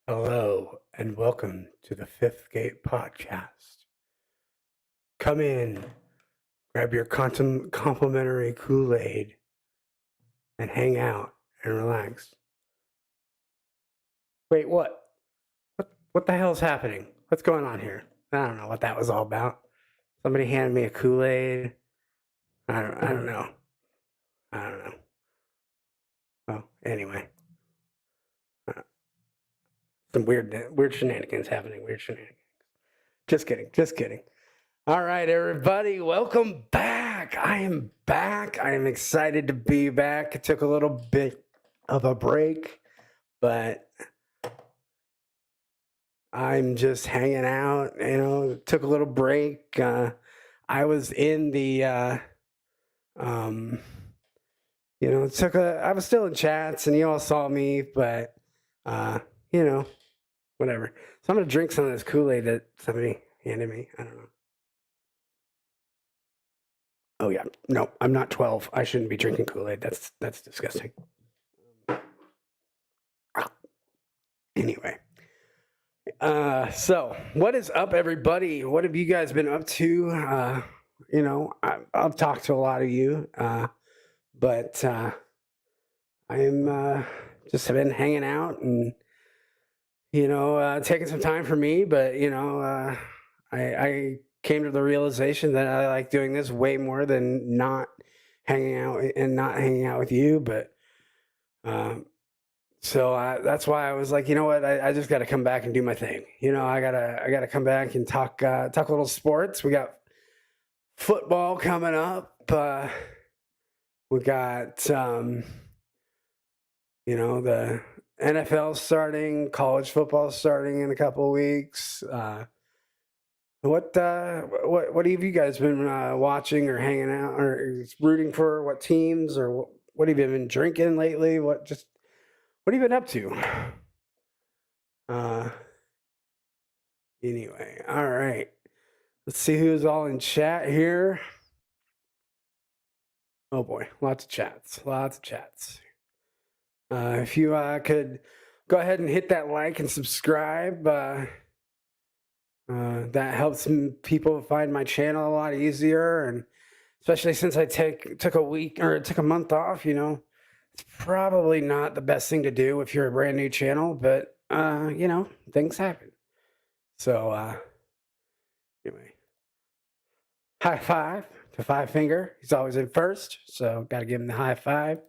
Hello and welcome to the Fifth Gate Podcast. Come in, grab your complimentary Kool-Aid, and hang out and relax. Wait, what? What the hell's happening? What's going on here? I don't know what that was all about. Somebody handed me a Kool-Aid. I don't know. I don't know. Well, anyway, uh, some weird shenanigans happening. Weird shenanigans. Just kidding. Just kidding. All right, everybody, welcome back. I am back. I am excited to be back. It took a little bit of a break, but I'm just hanging out. Took a little break. I was in the, um, I was still in chats, and you all saw me, but uh, you know, whatever. So I'm gonna drink some of this Kool-Aid that somebody handed me. I don't know. Oh yeah, no, I'm not 12. I shouldn't be drinking Kool-Aid. That's disgusting. Anyway, so what is up, everybody? What have you guys been up to? I've talked to a lot of you, but I am just been hanging out and taking some time for me. But I came to the realization that I like doing this way more than not hanging out with you. But so that's why I was like, you know what, I just got to come back and do my thing. I gotta come back and talk a little sports. We got football coming up. We got the NFL starting, college football starting in a couple of weeks. What have you guys been watching or hanging out or rooting for? What teams or what have you been drinking lately? What have you been up to? Uh, anyway, all right. Let's see who's all in chat here. Oh boy, lots of chats. If you could go ahead and hit that like and subscribe, that helps people find my channel a lot easier, and especially since I took a month off. It's probably not the best thing to do if you're a brand new channel, but things happen. So anyway, high five to Five Finger. He's always in first, so got to give him the high five.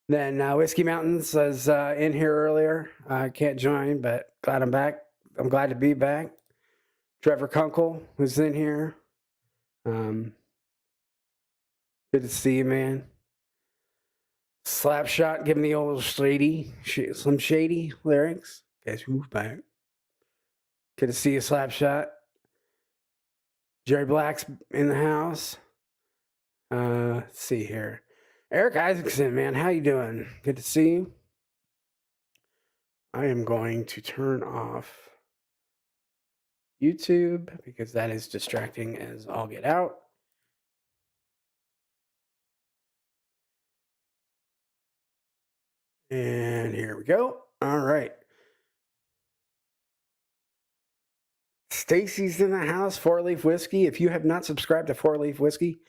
Then Whiskey Mountains was in here earlier. I can't join, but glad I'm back. I'm glad to be back. Trevor Kunkel was in here. Good to see you, man. Slapshot, give me the old Slim Shady lyrics. Guess who's back? Good to see you, Slapshot. Jerry Black's in the house. Let's see here. Eric Isaacson, man, how you doing? Good to see you. I am going to turn off YouTube because that is distracting as all get out. And here we go. All right. Stacy's in the house, 4-Leaf Whiskey. If you have not subscribed to 4-Leaf Whiskey,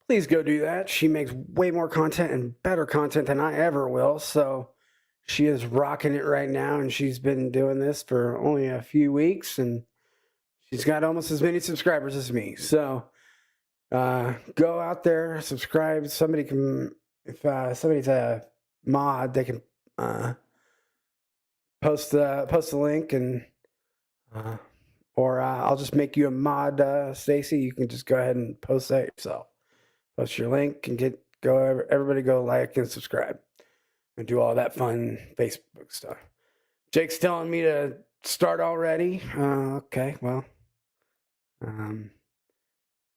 please go do that. She makes way more content and better content than I ever will. So she is rocking it right now, and she's been doing this for only a few weeks, and she's got almost as many subscribers as me. So go out there, subscribe. Somebody can, if somebody's a mod, they can post the link, and or I'll just make you a mod, Stacy. You can just go ahead and post that yourself. Post your link and everybody go like and subscribe and do all that fun Facebook stuff. Jake's telling me to start already. Okay, well,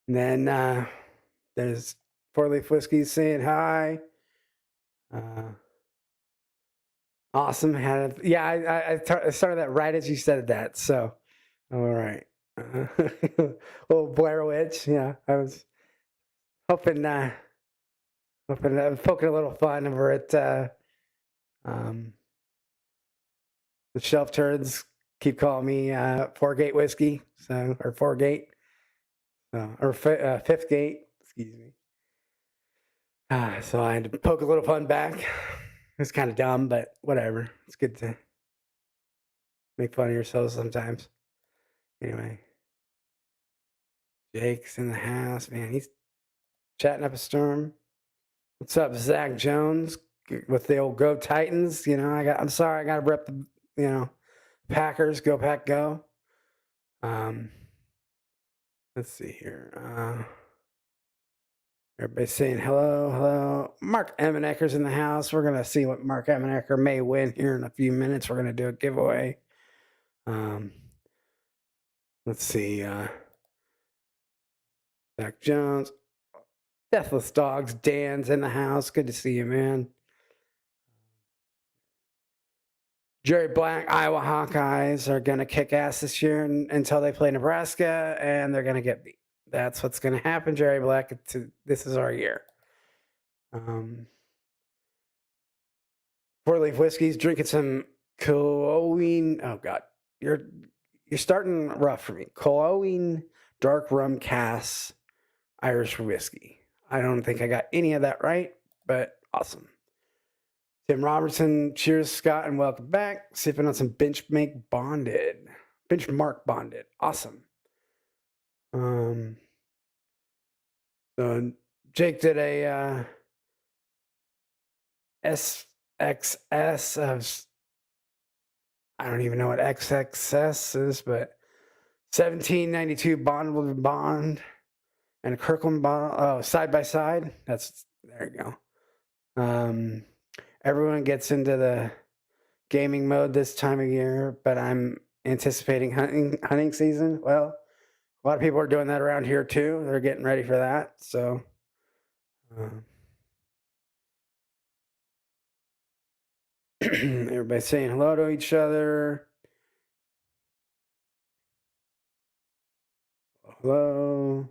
then there's 4-Leaf Whiskey saying hi. Awesome. I started that right as you said that. So, all right. Little Blair Witch. Yeah, I was hoping poking a little fun over at The shelf turds keep calling me Four Gate whiskey, so or Four Gate, or Fifth Gate. Excuse me. So I had to poke a little fun back. It's kind of dumb, but whatever. It's good to make fun of yourselves sometimes. Anyway, Jake's in the house, man. He's chatting up a storm. What's up, Zach Jones with the old Go Titans? You know, I'm sorry, I got to rep the Packers. Go Pack, go. Let's see here. Everybody's saying hello, hello. Mark Emenecker's in the house. We're gonna see what Mark Emenecker may win here in a few minutes. We're gonna do a giveaway. Let's see. Zach Jones, Deathless Dogs. Dan's in the house. Good to see you, man. Jerry Black, Iowa Hawkeyes are going to kick ass this year until they play Nebraska, and they're going to get beat. That's what's going to happen, Jerry Black. This is our year. Four Leaf Whiskey's drinking some Coahuin. Oh, God. You're starting rough for me. Coahuin Dark Rum Cass Irish Whiskey. I don't think I got any of that right, but awesome. Tim Robertson, cheers, Scott, and welcome back. Sipping on some Benchmark Bonded. Awesome. So Jake did a SXS of, I don't even know what XXS is, but 1792 bond and a Kirkland bottle. Oh, side by side. There you go. Everyone gets into the gaming mode this time of year, but I'm anticipating hunting season. Well, a lot of people are doing that around here too. They're getting ready for that. So, everybody's saying hello to each other. Hello.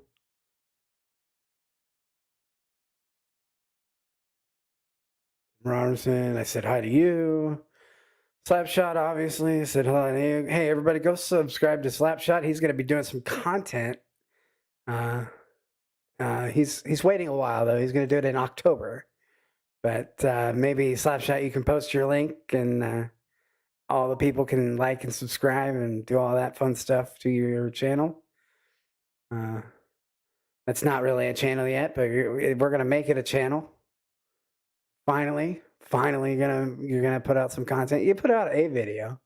Robertson, I said hi to you. Slapshot, obviously, said hello to you. Hey, everybody, go subscribe to Slapshot. He's going to be doing some content. He's waiting a while, though. He's going to do it in October. But maybe Slapshot, you can post your link, and all the people can like and subscribe and do all that fun stuff to your channel. That's not really a channel yet, but we're going to make it a channel. Finally, you're gonna put out some content. You put out a video.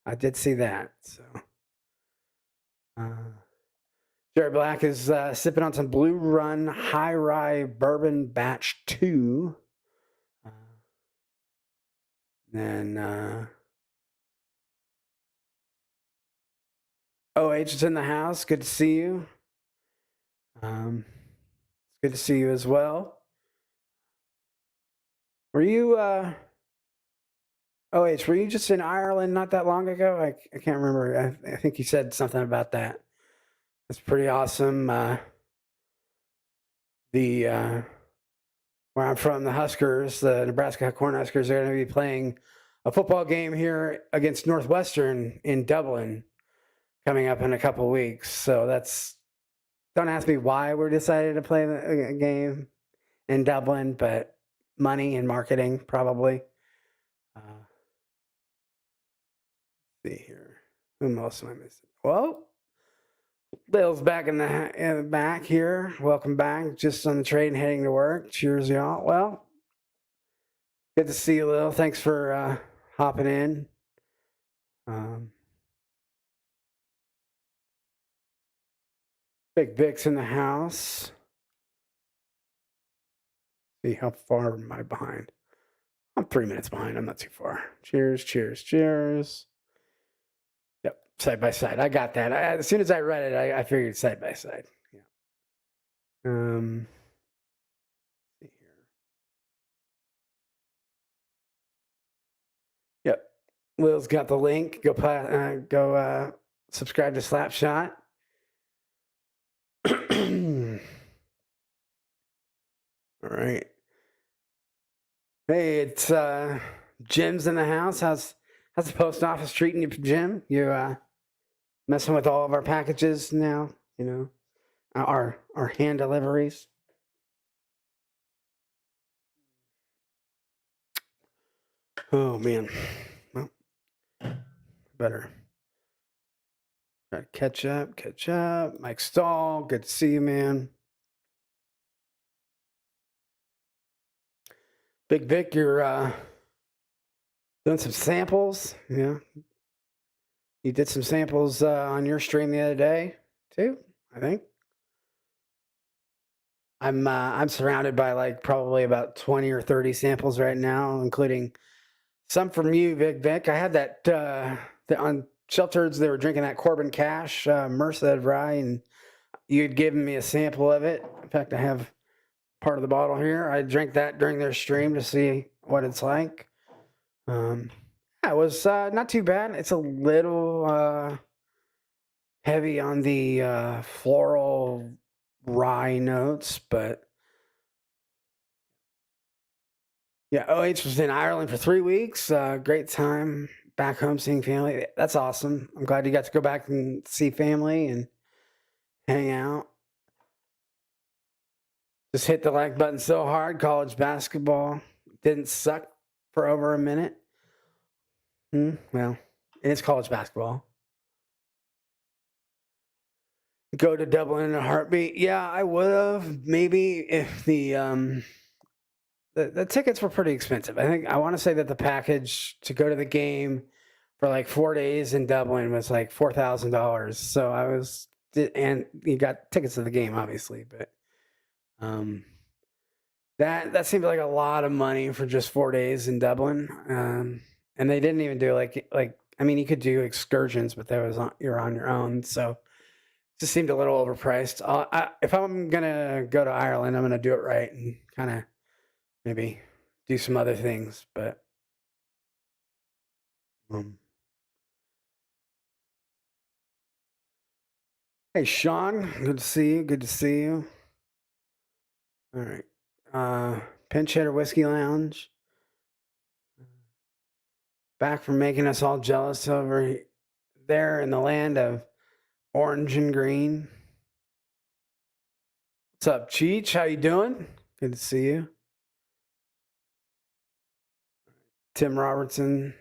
I did see that. So, Jerry Black is sipping on some Blue Run High Rye Bourbon Batch 2. Then OH is in the house. Good to see you. It's good to see you as well. Were you, OH, were you just in Ireland not that long ago? I can't remember. I think you said something about that. That's pretty awesome. Where I'm from, the Huskers, the Nebraska Cornhuskers, are going to be playing a football game here against Northwestern in Dublin coming up in a couple weeks. So don't ask me why we're decided to play the game in Dublin, but money and marketing, probably. Let's see here. Who else am I missing? Well, Lil's back in the back here. Welcome back. Just on the train heading to work. Cheers, y'all. Well, good to see you, Lil. Thanks for hopping in. Big Vic's in the house. See how far am I behind? I'm 3 minutes behind. I'm not too far. Cheers, cheers, cheers. Yep, side by side. I got that. As soon as I read it, I figured side by side. Yeah. See here. Yep. Will's got the link. Go subscribe to Slapshot. All right. Hey, it's Jim's in the house. How's How's the post office treating you, Jim? You messing with all of our packages now? You know, our hand deliveries. Oh man, well, better catch up. Catch up. Mike Stahl, good to see you, man. Big Vic, you're doing some samples. Yeah, you did some samples on your stream the other day too, I think. I'm surrounded by like probably about 20 or 30 samples right now, including some from you, Vic. I had that on Shelters. They were drinking that Corbin Cash Merced Rye, and you had given me a sample of it. In fact, I have part of the bottle here. I drank that during their stream to see what it's like. Yeah, it was not too bad. It's a little heavy on the floral rye notes, but yeah, OH was in Ireland for 3 weeks. Great time back home seeing family. That's awesome. I'm glad you got to go back and see family and hang out. Just hit the like button so hard. College basketball didn't suck for over a minute. Well, it's college basketball. Go to Dublin in a heartbeat. Yeah, I would have maybe if the tickets were pretty expensive. I want to say that the package to go to the game for like 4 days in Dublin was like $4,000. So and you got tickets to the game, obviously, but that seemed like a lot of money for just 4 days in Dublin. And they didn't even do like I mean, you could do excursions, but you're on your own, so it just seemed a little overpriced. If I'm gonna go to Ireland, I'm gonna do it right and kind of maybe do some other things, but hey, Sean, good to see you. Good to see you. All right. Pinch Hitter Whiskey Lounge. Back from making us all jealous over there in the land of orange and green. What's up, Cheech? How you doing? Good to see you. Tim Robertson.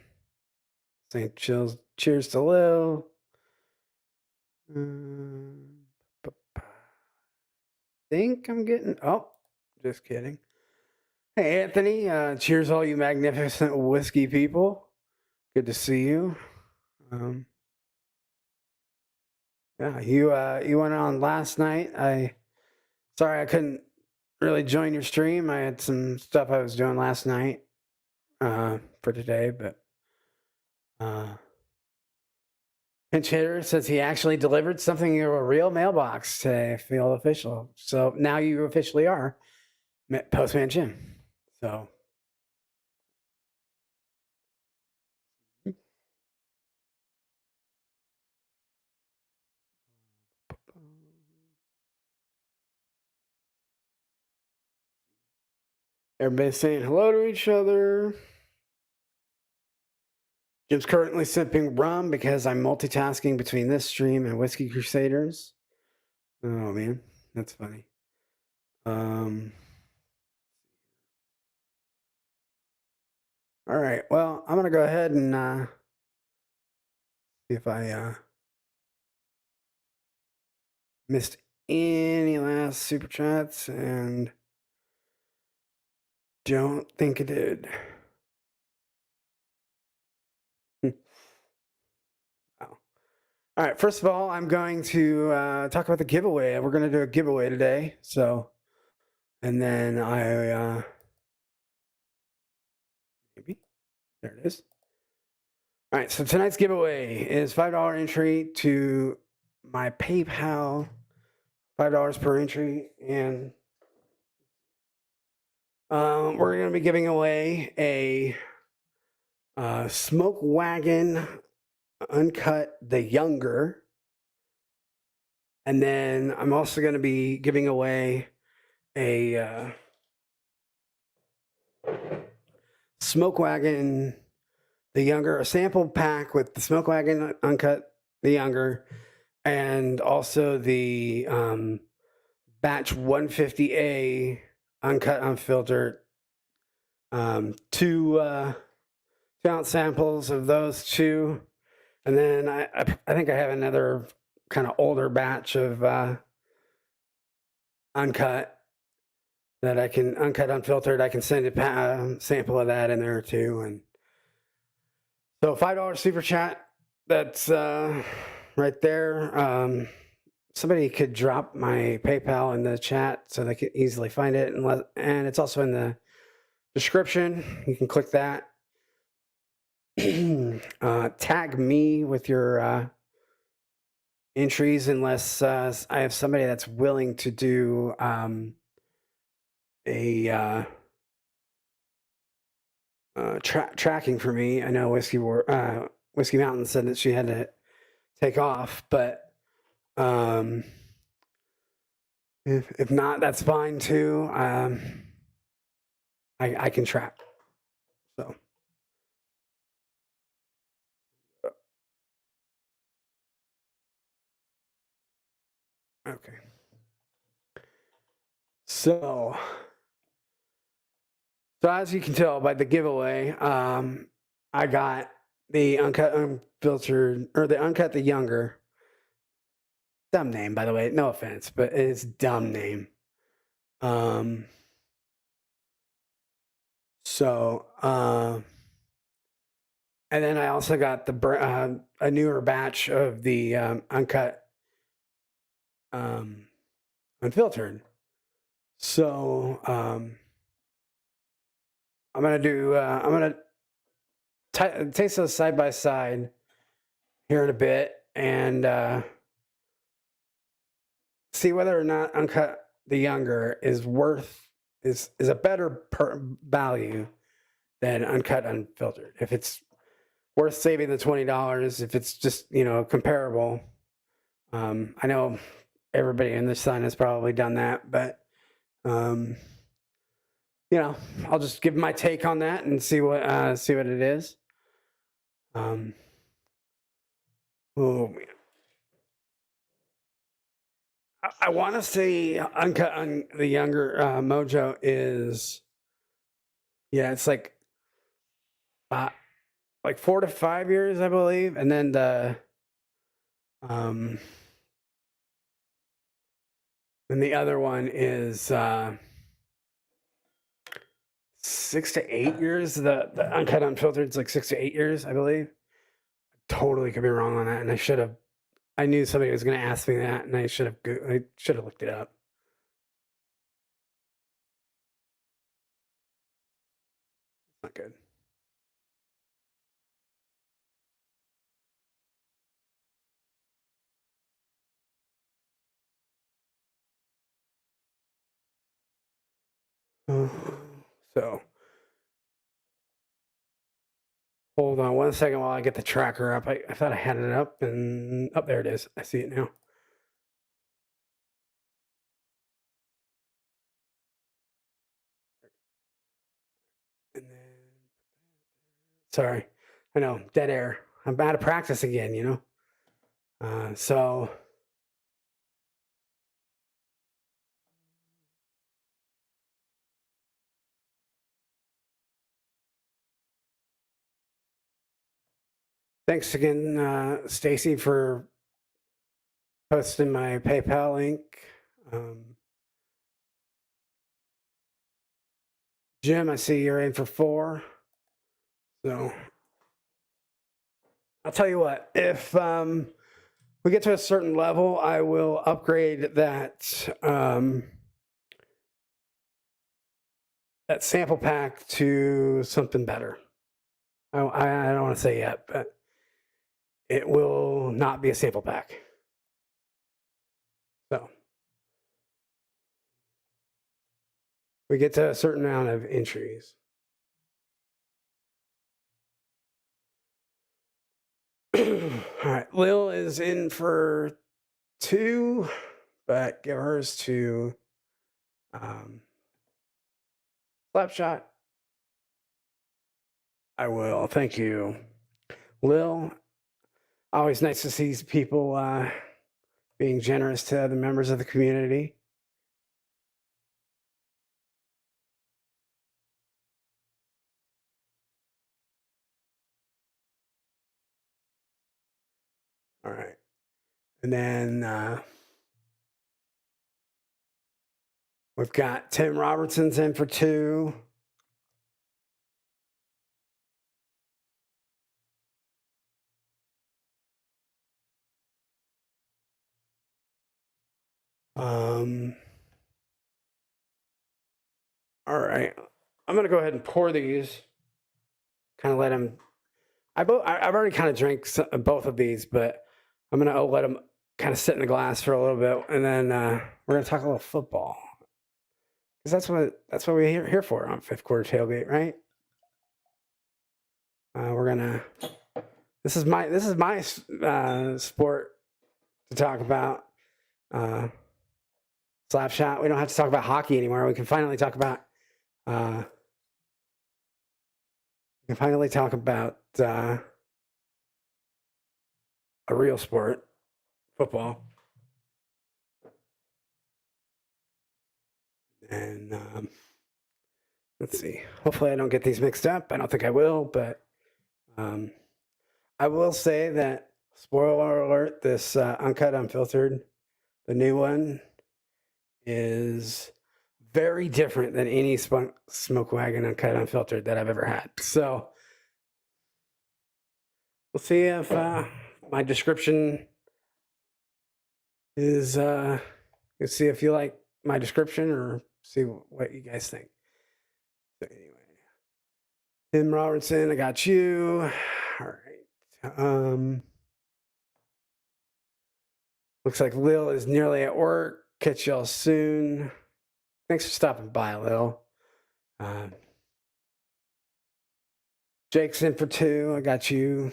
St. Chills. Cheers to Lil. Think I'm getting. Oh, just kidding. Hey, Anthony. Cheers, all you magnificent whiskey people. Good to see you. Yeah, you went on last night. Sorry I couldn't really join your stream. I had some stuff I was doing last night for today, but Pinch Hitter says he actually delivered something in a real mailbox today. Feel official. So now you officially are Postman Jim. So everybody's saying hello to each other. Jim's currently sipping rum because I'm multitasking between this stream and Whiskey Crusaders. Oh man, that's funny. All right. Well, I'm gonna go ahead and see if I missed any last super chats, and don't think I did. Wow. All right. First of all, I'm going to talk about the giveaway. We're going to do a giveaway today. So, and then maybe there it is. All right. So tonight's giveaway is $5 entry to my PayPal. $5 per entry, and we're going to be giving away a Smoke Wagon Uncut the Younger. And then I'm also going to be giving away a Smoke Wagon the younger, a sample pack with the Smoke Wagon Uncut, the younger, and also the batch 150A Uncut Unfiltered. 2 ounce samples of those two, and then I think I have another kind of older batch of uncut that I can uncut unfiltered. I can send a sample of that in there too. And so $5 super chat. That's right there. Somebody could drop my PayPal in the chat so they can easily find it, and it's also in the description. You can click that. Tag me with your entries, unless I have somebody that's willing to do a tracking for me. I know Whiskey Mountain said that she had to take off, but if not, that's fine too. I can track. So. Okay. So as you can tell by the giveaway, I got the Uncut Unfiltered, or the Uncut the Younger. Dumb name, by the way. No offense, but it's dumb name. And then I also got a newer batch of the Uncut Unfiltered. So I'm gonna taste those side by side here in a bit, and see whether or not Uncut the Younger is a better value than Uncut Unfiltered. If it's worth saving the $20, if it's just comparable. I know everybody in the sun has probably done that, but I'll just give my take on that and see what it is. Oh man. I want to say Uncut the Younger Mojo is, it's like 4 to 5 years, I believe, and then the other one is 6 to 8 years. The Uncut Unfiltered is like 6 to 8 years, I believe. Totally could be wrong on that, and I knew somebody was going to ask me that, and I should have looked it up. It's not good. So hold on 1 second while I get the tracker up. I thought I had it up, and there it is. I see it now. And then, sorry, I know, dead air. I'm out of practice again, so. Thanks again, Stacy, for posting my PayPal link. Jim, I see you're in for 4. So I'll tell you what, if we get to a certain level, I will upgrade that sample pack to something better. I don't want to say yet, but it will not be a sample pack. So we get to a certain amount of entries. All right, Lil is in for 2, but give hers to Slapshot. I will. Thank you, Lil. Always nice to see people being generous to other members of the community. All right. And then we've got Tim Robertson's in for 2. All right. I'm going to go ahead and pour these. Kind of let them. I've already kind of drank both of these, but I'm going to let them kind of sit in the glass for a little bit. And then we're going to talk a little football. Because that's what we're here for on Fifth Quarter Tailgate, right? We're gonna. This is my sport to talk about. Slap shot. We don't have to talk about hockey anymore. We can finally talk about. A real sport, football. And let's see. Hopefully, I don't get these mixed up. I don't think I will, but I will say that, spoiler alert, this Uncut Unfiltered, the new one, is very different than any Smoke Wagon Uncut Unfiltered that I've ever had. So we'll see if my description is, you'll see if you like my description or see what you guys think. So anyway, Tim Robertson, I got you. All right. Looks like Lil is nearly at work. Catch y'all soon. Thanks for stopping by, Lil. Jake's in for 2. I got you.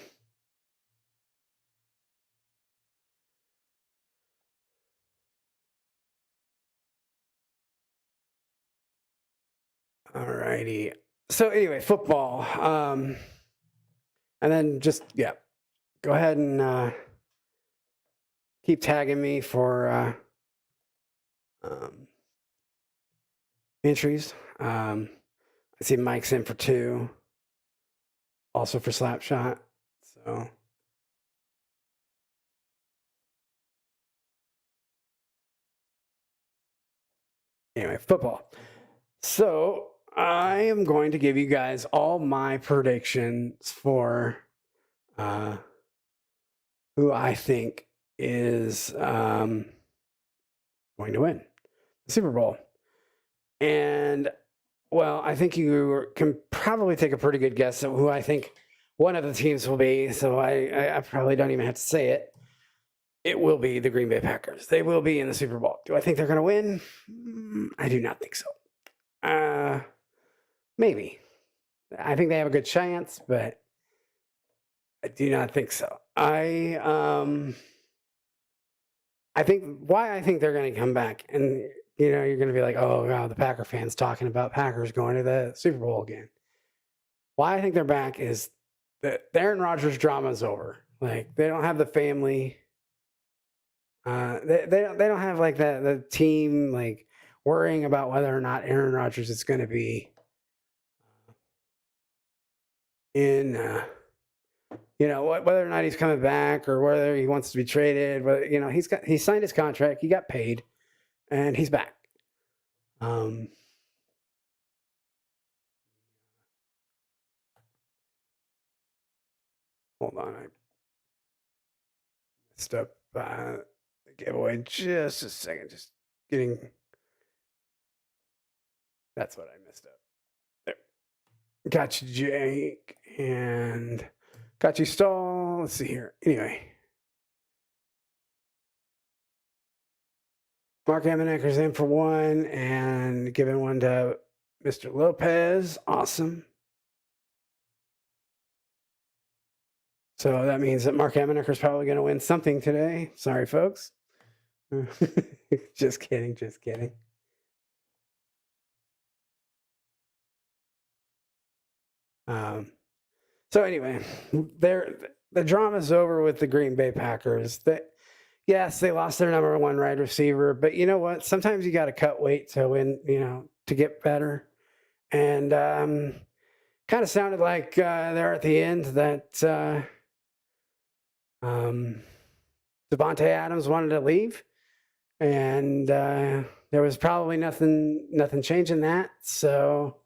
All righty. So anyway, football. And then just, yeah, go ahead and keep tagging me for entries. I see Mike's in for 2. Also for slap shot. So anyway, football. So I am going to give you guys all my predictions for who I think is going to win the Super Bowl. And, well, I think you can probably take a pretty good guess at who I think one of the teams will be. So I probably don't even have to say it. It will be the Green Bay Packers. They will be in the Super Bowl. Do I think they're going to win? I do not think so. Maybe. I think they have a good chance, but I do not think so. I think why I think they're going to come back, and you're going to be like, oh god, the Packer fans talking about Packers going to the Super Bowl again. Why I think they're back is that Aaron Rodgers' drama is over. Like, they don't have the family. They don't have like the team like worrying about whether or not Aaron Rodgers is going to be in whether or not he's coming back or whether he wants to be traded. But he signed his contract, he got paid, and he's back. Hold on, I messed up the giveaway. Just a second, just getting. That's what I messed up. There. Got you, Jake, and got you, Stall. Let's see here. Anyway. Mark Amenecker's in for 1 and giving 1 to Mr. Lopez. Awesome. So that means that Mark Amenecker's probably going to win something today. Sorry, folks. Just kidding. Just kidding. So anyway, the drama's over with the Green Bay Packers. Yes, they lost their number one wide receiver, but you know what? Sometimes you got to cut weight to win. To get better. And kind of sounded like there at the end that um, Devontae Adams wanted to leave, and there was probably nothing changing that. So,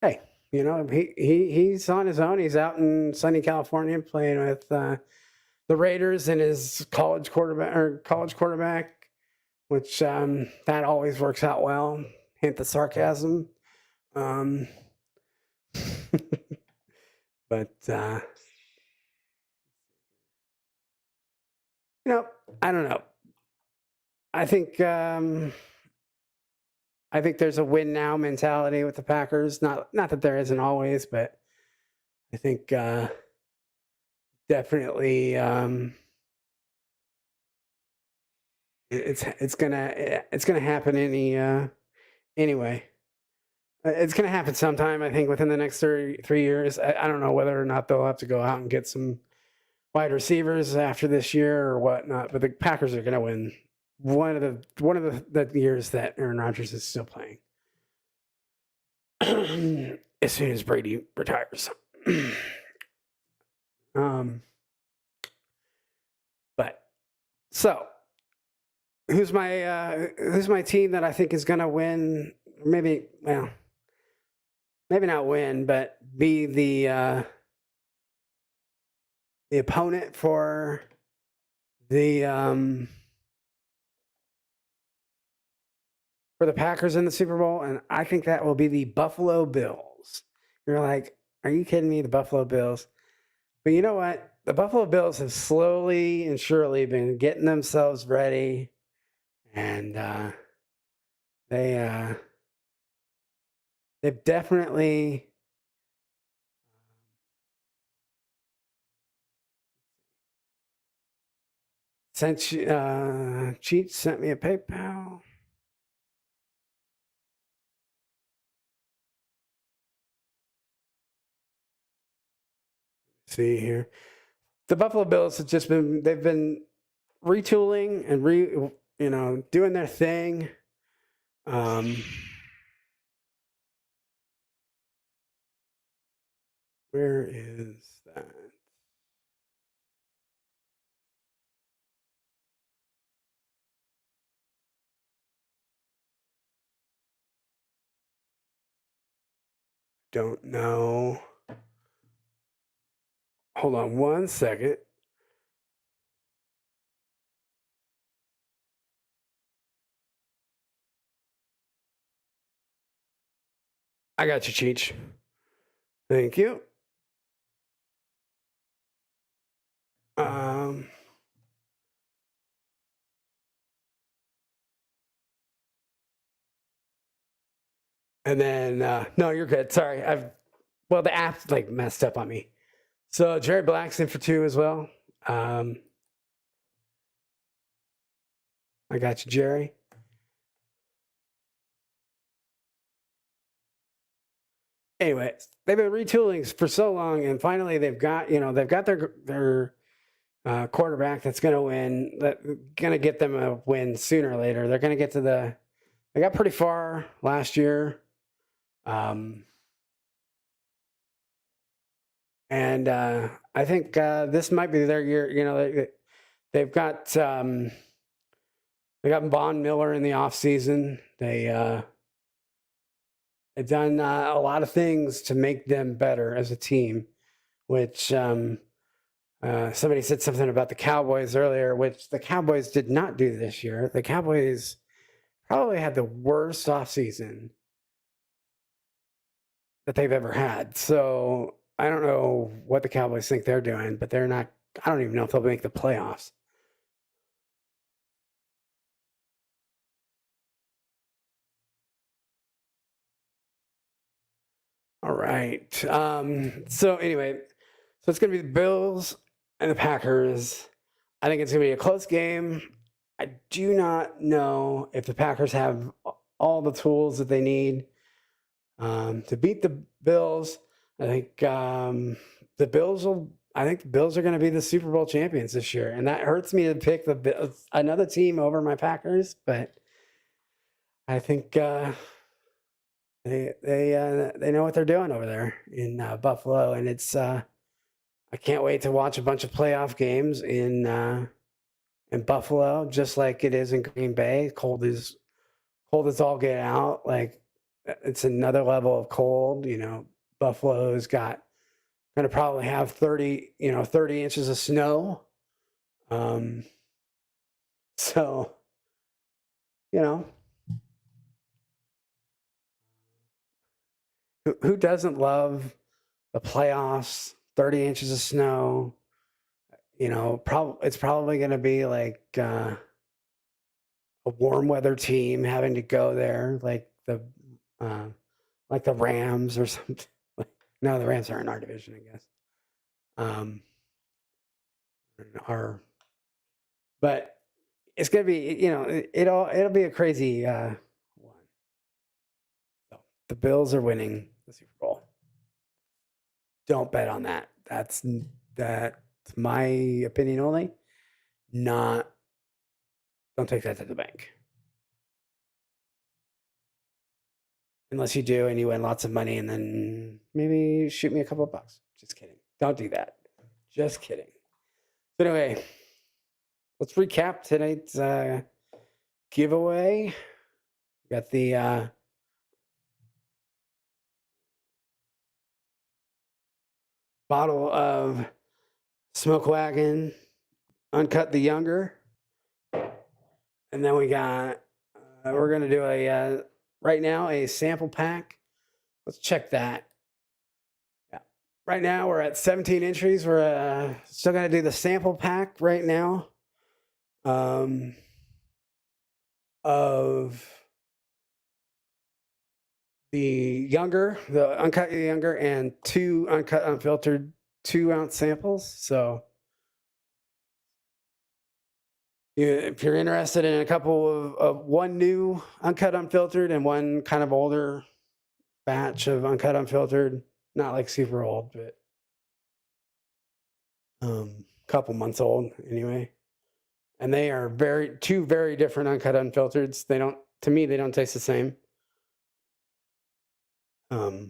hey, he's on his own. He's out in sunny California playing with the Raiders and his college quarterback, which that always works out well. Hint the sarcasm. But I don't know. I think there's a win now mentality with the Packers. Not that there isn't always, but I think definitely it's gonna happen anyway. It's gonna happen sometime. I think within the next 3 years. I don't know whether or not they'll have to go out and get some wide receivers after this year or whatnot. But the Packers are gonna win one of the years that Aaron Rodgers is still playing. As soon as Brady retires. But so who's my team that I think is gonna win? Maybe not win, but be the opponent for the Packers in the Super Bowl, and I think that will be the Buffalo Bills. You're like, are you kidding me? The Buffalo Bills. But you know what? The Buffalo Bills have slowly and surely been getting themselves ready, and they've definitely Cheat sent me a PayPal. See here. The Buffalo Bills have they've been retooling and doing their thing. Where is that? Don't know. Hold on one second. I got you, Cheech. Thank you. And then no, you're good. Sorry, the app's like messed up on me. So Jerry Black's in for 2 as well. I got you, Jerry. Anyway, they've been retooling for so long, and finally they've got their quarterback that's going to win. That going to get them a win sooner or later. They're going to get to They got pretty far last year. And I think this might be their year. They've got Von Miller in the offseason. They've done a lot of things to make them better as a team, which somebody said something about the Cowboys earlier, which the Cowboys did not do this year. The Cowboys probably had the worst offseason that they've ever had. So I don't know what the Cowboys think they're doing, but they're not. I don't even know if they'll make the playoffs. All right. So anyway, so it's going to be the Bills and the Packers. I think it's going to be a close game. I do not know if the Packers have all the tools that they need to beat the Bills. I think the Bills will. I think the Bills are going to be the Super Bowl champions this year, and that hurts me to pick the Bills, another team over my Packers. But I think they know what they're doing over there in Buffalo, and it's I can't wait to watch a bunch of playoff games in Buffalo, just like it is in Green Bay. Cold as all get out. Like it's another level of cold. Buffalo's got going to probably have 30 inches of snow. Um, so you know, who doesn't love the playoffs? 30 inches of snow. It's probably going to be like a warm weather team having to go there, uh, like the Rams or something. No, the Rams are in our division, I guess. Our, but it's gonna be, it'll be a crazy one. So the Bills are winning the Super Bowl. Don't bet on that. That's my opinion only. Not. Don't take that to the bank. Unless you do and you win lots of money, and then maybe shoot me a couple of bucks. Just kidding. Don't do that. Just kidding. But anyway, let's recap tonight's giveaway. We got the bottle of Smoke Wagon, Uncut the Younger. And then we got, we're going to do right now, a sample pack. Let's check that. Yeah. Right now, we're at 17 entries. We're still going to do the sample pack right now of the Uncut Younger, and 2 Uncut Unfiltered 2-ounce samples. So if you're interested in a couple of one new Uncut Unfiltered and one kind of older batch of Uncut Unfiltered, not like super old, but couple months old anyway. And they are two very different Uncut Unfiltereds. To me, they don't taste the same. I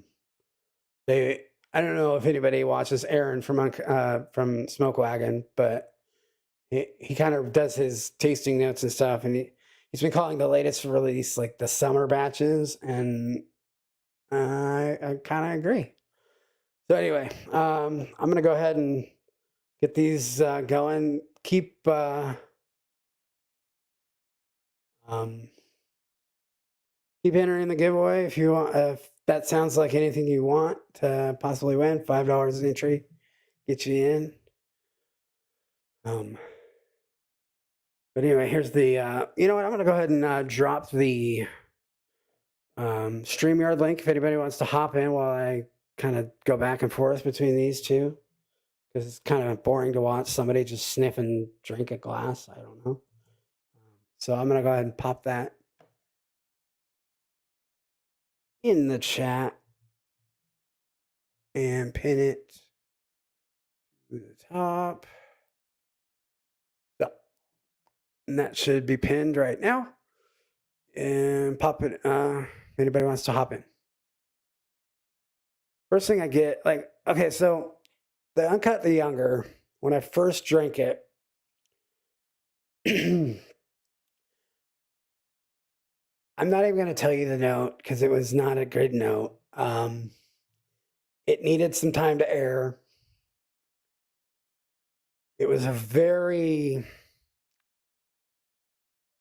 don't know if anybody watches Aaron from Smoke Wagon, but he kind of does his tasting notes and stuff, and he's been calling the latest release like the summer batches, and I kind of agree. So anyway, I'm gonna go ahead and get these going. Keep entering the giveaway if you want. If that sounds like anything you want to possibly win, $5 an entry, get you in. But anyway, here's the. You know what? I'm gonna go ahead and drop the StreamYard link if anybody wants to hop in while I kind of go back and forth between these two, because it's kind of boring to watch somebody just sniff and drink a glass. I don't know. So I'm gonna go ahead and pop that in the chat and pin it to the top. So, and that should be pinned right now. And pop it. Anybody wants to hop in? First thing I get, okay, so the Uncut the Younger, when I first drank it, I'm not even going to tell you the note because it was not a good note. It needed some time to air. It was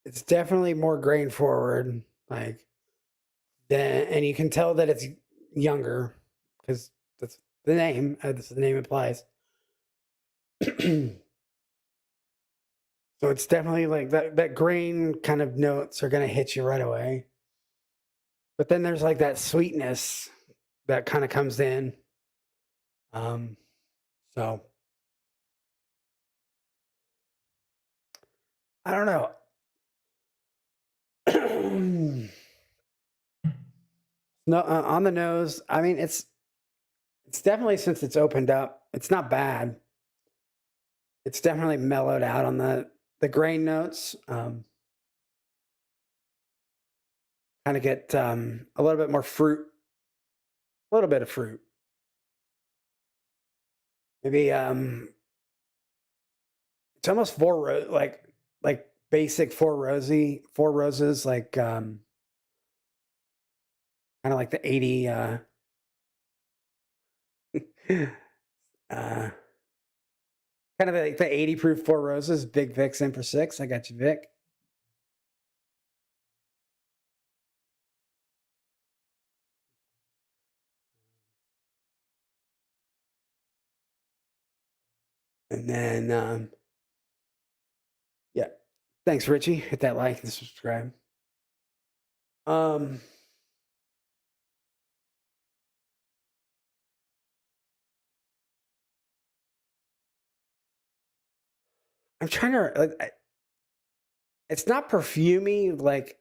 it's definitely more grain forward, and you can tell that it's younger because that's the name, as the name implies. So it's definitely like that grain kind of notes are going to hit you right away. But then there's like that sweetness that kind of comes in. So I don't know. No, on the nose. I mean, it's definitely since it's opened up. It's not bad. It's definitely mellowed out on the grain notes. Kind of get a little bit more fruit, a little bit of fruit. Maybe it's almost like basic four roses, like kind of like the 80 uh kind of like the 80 proof four roses, big Vicks in for six. I got you, Vic. And then yeah. Thanks, Richie. Hit that like and subscribe. Um I'm trying to it's not perfumey like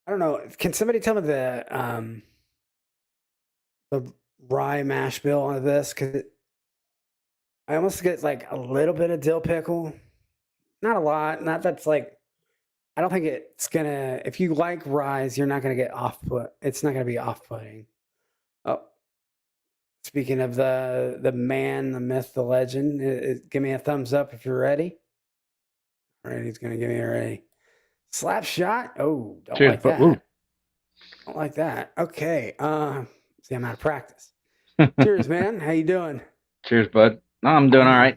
I don't know. Can somebody tell me the rye mash bill on this? Because I almost get like a little bit of dill pickle, not a lot. Not that's like I don't think it's gonna. If you like ryes, you're not gonna get off put. It's not gonna be off putting. Oh, speaking of the man, the myth, the legend, give me a thumbs up if you're ready. All right, he's gonna give me a ready. Slap shot. Oh, don't Cheers, like but ooh. that. Don't like that. Okay. See, I'm out of practice. Cheers, man. How you doing? Cheers, bud. No, I'm doing all right.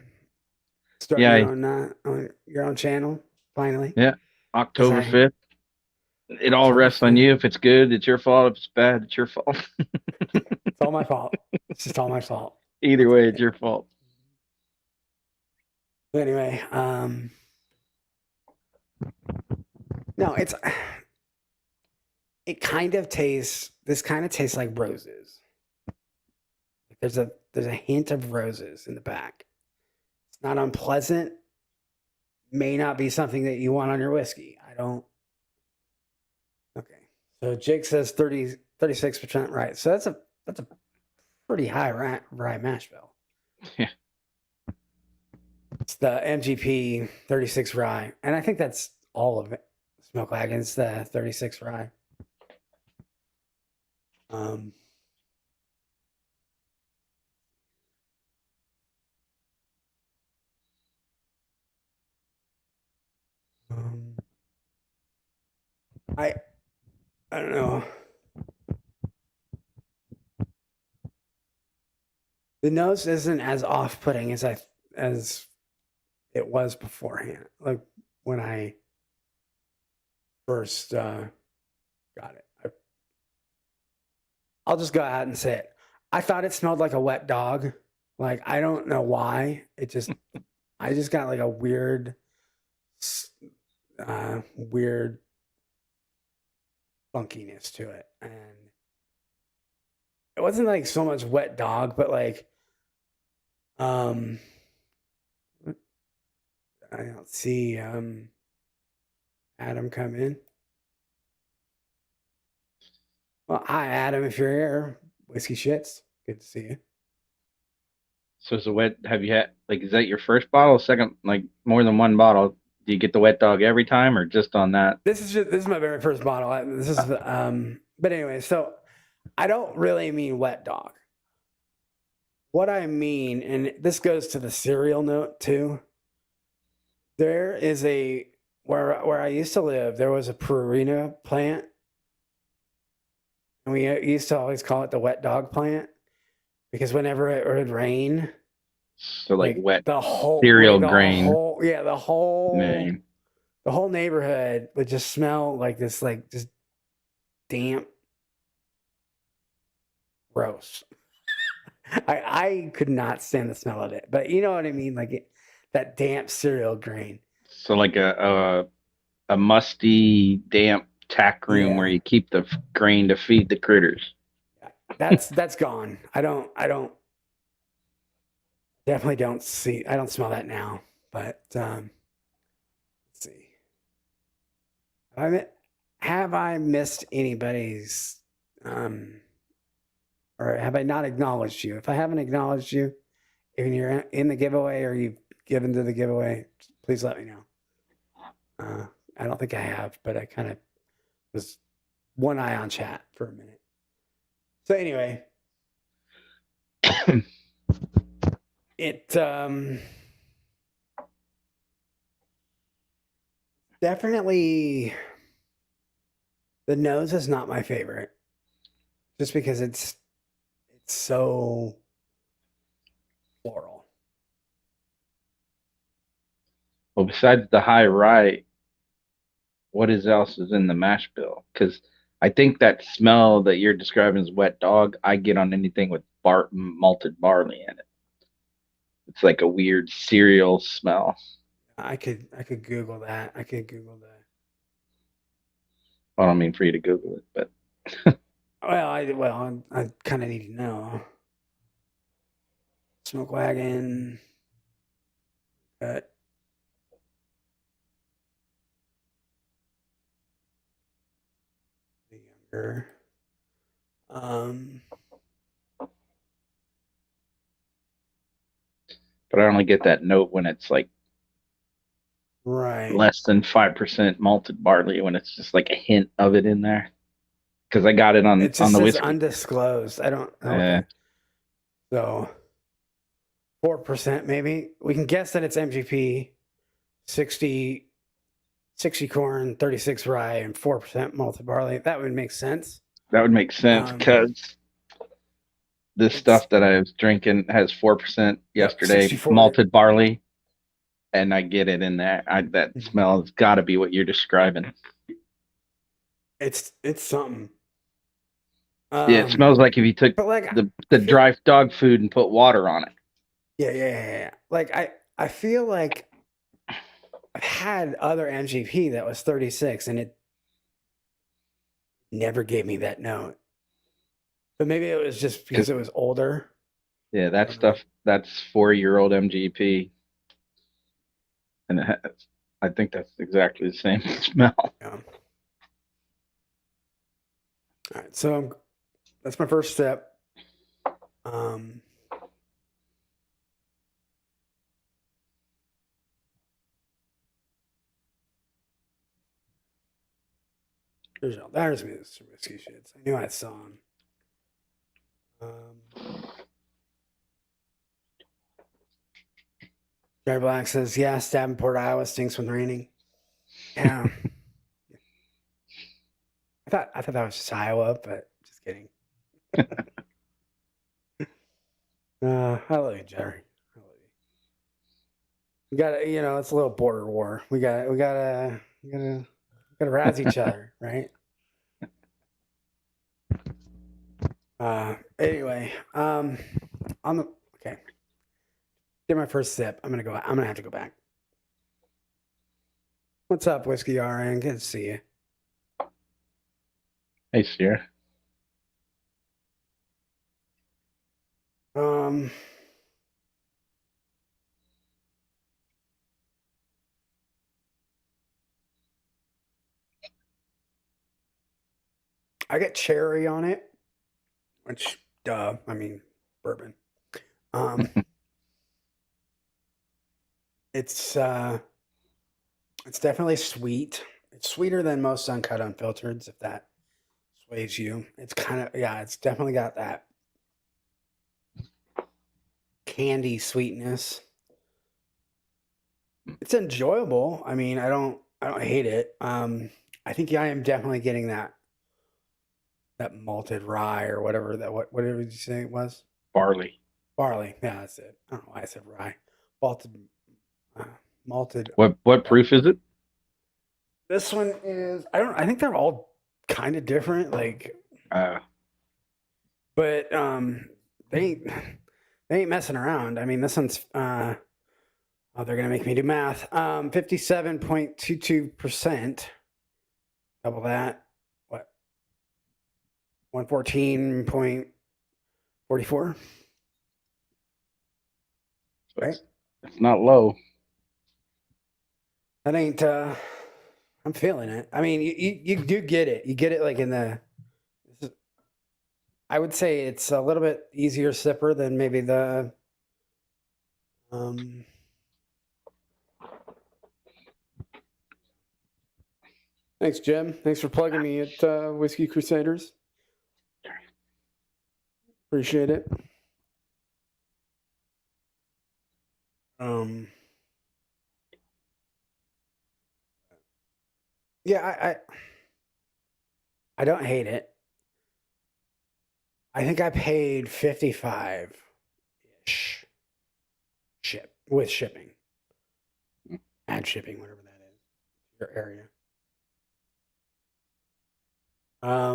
Starting Yeah, on your own channel finally. yeah. As October I 5th. It all October rests on 5th. you. If it's good, it's your fault. If it's bad, it's your fault. It's all my fault. It's just all my fault. I'll Either way, take it's it. your fault. But anyway, no, it kind of tastes. This kind of tastes like roses. There's a hint of roses in the back. It's not unpleasant. May not be something that you want on your whiskey. I don't. Okay. So Jake says 36% right. So that's a pretty high rye mash bill. Yeah. It's the MGP 36 rye. And I think that's all of it. Smoke Wagon's the 36 rye. Um, um, I I don't know. The nose isn't as off-putting as it was beforehand. Like when I first got it. I'll just go out and say it. I thought it smelled like a wet dog. Like I don't know why. I just got like a weird funkiness to it, and it wasn't like so much wet dog, but like um I don't see Adam come in. Well, hi Adam, if you're here, whiskey shits. Good to see you. So is the wet? Have you had like? Is that your first bottle? Second, like more than one bottle? Do you get the wet dog every time, or just on that? This is my very first bottle. This is but anyway, so I don't really mean wet dog. What I mean, and this goes to the cereal note too. There is a where I used to live. There was a Purina plant, and we used to always call it the wet dog plant because whenever it would rain, So like wet like cereal grain. the Man. whole neighborhood would just smell like this, like just damp, gross. I could not stand the smell of it, but you know what I mean, like that damp cereal grain. So like a musty, damp tack room where Yeah, you keep the grain to feed the critters. that's gone. I don't definitely don't see. I don't smell that now. But let's see. Have I missed anybody's, or have I not acknowledged you? If I haven't acknowledged you, if you're in the giveaway or you've given to the giveaway, please let me know. I don't think I have, but I kind of was one eye on chat for a minute. So anyway, it definitely, the nose is not my favorite, just because it's so floral. Well, besides the high rye, what else is in the mash bill? Because I think that smell that you're describing as wet dog, I get on anything with malted barley in it. It's like a weird cereal smell. I could Google that. I could Google that. I don't mean for you to Google it, but Well, I kind of need to know. Smoke Wagon. Cut. The younger. I only get that note when it's like Right. less than 5% malted barley, when it's just like a hint of it in there. Because I got it on It just the says whiskey. undisclosed. I don't know. Okay. So 4% maybe. We can guess that it's MGP, 60 corn, 36 rye, and 4% malted barley. That would make sense. That would make sense because this stuff that I was drinking has 4% yesterday, 64. malted barley, and I get it in there. That smell has got to be what you're describing. It's something. Yeah, it smells like if you took the dry dog food and put water on it. Yeah. Like I feel like I've had other MGP that was 36 and it never gave me that note. But maybe it was just because it was older. Yeah, that stuff, that's 4-year-old MGP. And I think that's exactly the same smell. Yeah. All right, so that's my first step. There's some whiskey shits. I knew I saw them. Jerry Black says, "Yeah, Davenport, Iowa stinks when raining." Yeah. I thought that was just Iowa, but just kidding. I love you, Jerry. I love you. We got to, it's a little border war. We gotta razz each other, right? Anyway, okay. Get my first sip. I'm gonna have to go back. What's up, Whiskey RN? Good to see you. Hey, Sierra. I get cherry on it, which, duh, I mean, bourbon. It's definitely sweet. It's sweeter than most Uncut Unfiltereds, if that sways you. It's it's definitely got that candy sweetness. It's enjoyable. I mean, I don't hate it. I think I am definitely getting that malted rye or whatever whatever did you say it was? Barley. Yeah, that's it. I don't know why I said rye. Malted. What proof is it? This one is, I think they're all kind of different, like, but they ain't messing around. I mean, this one's they're gonna make me do math. 57.22%. Double that. What? 114.44. Right? It's not low. That ain't. I'm feeling it. I mean, you do get it. You get it like in the. I would say it's a little bit easier sipper than maybe the. Um, Thanks, Jim. Thanks for plugging me at Whiskey Crusaders. Appreciate it. Yeah, I don't hate it. I think I paid 55 ish with shipping. Add shipping, whatever that is. Your area. I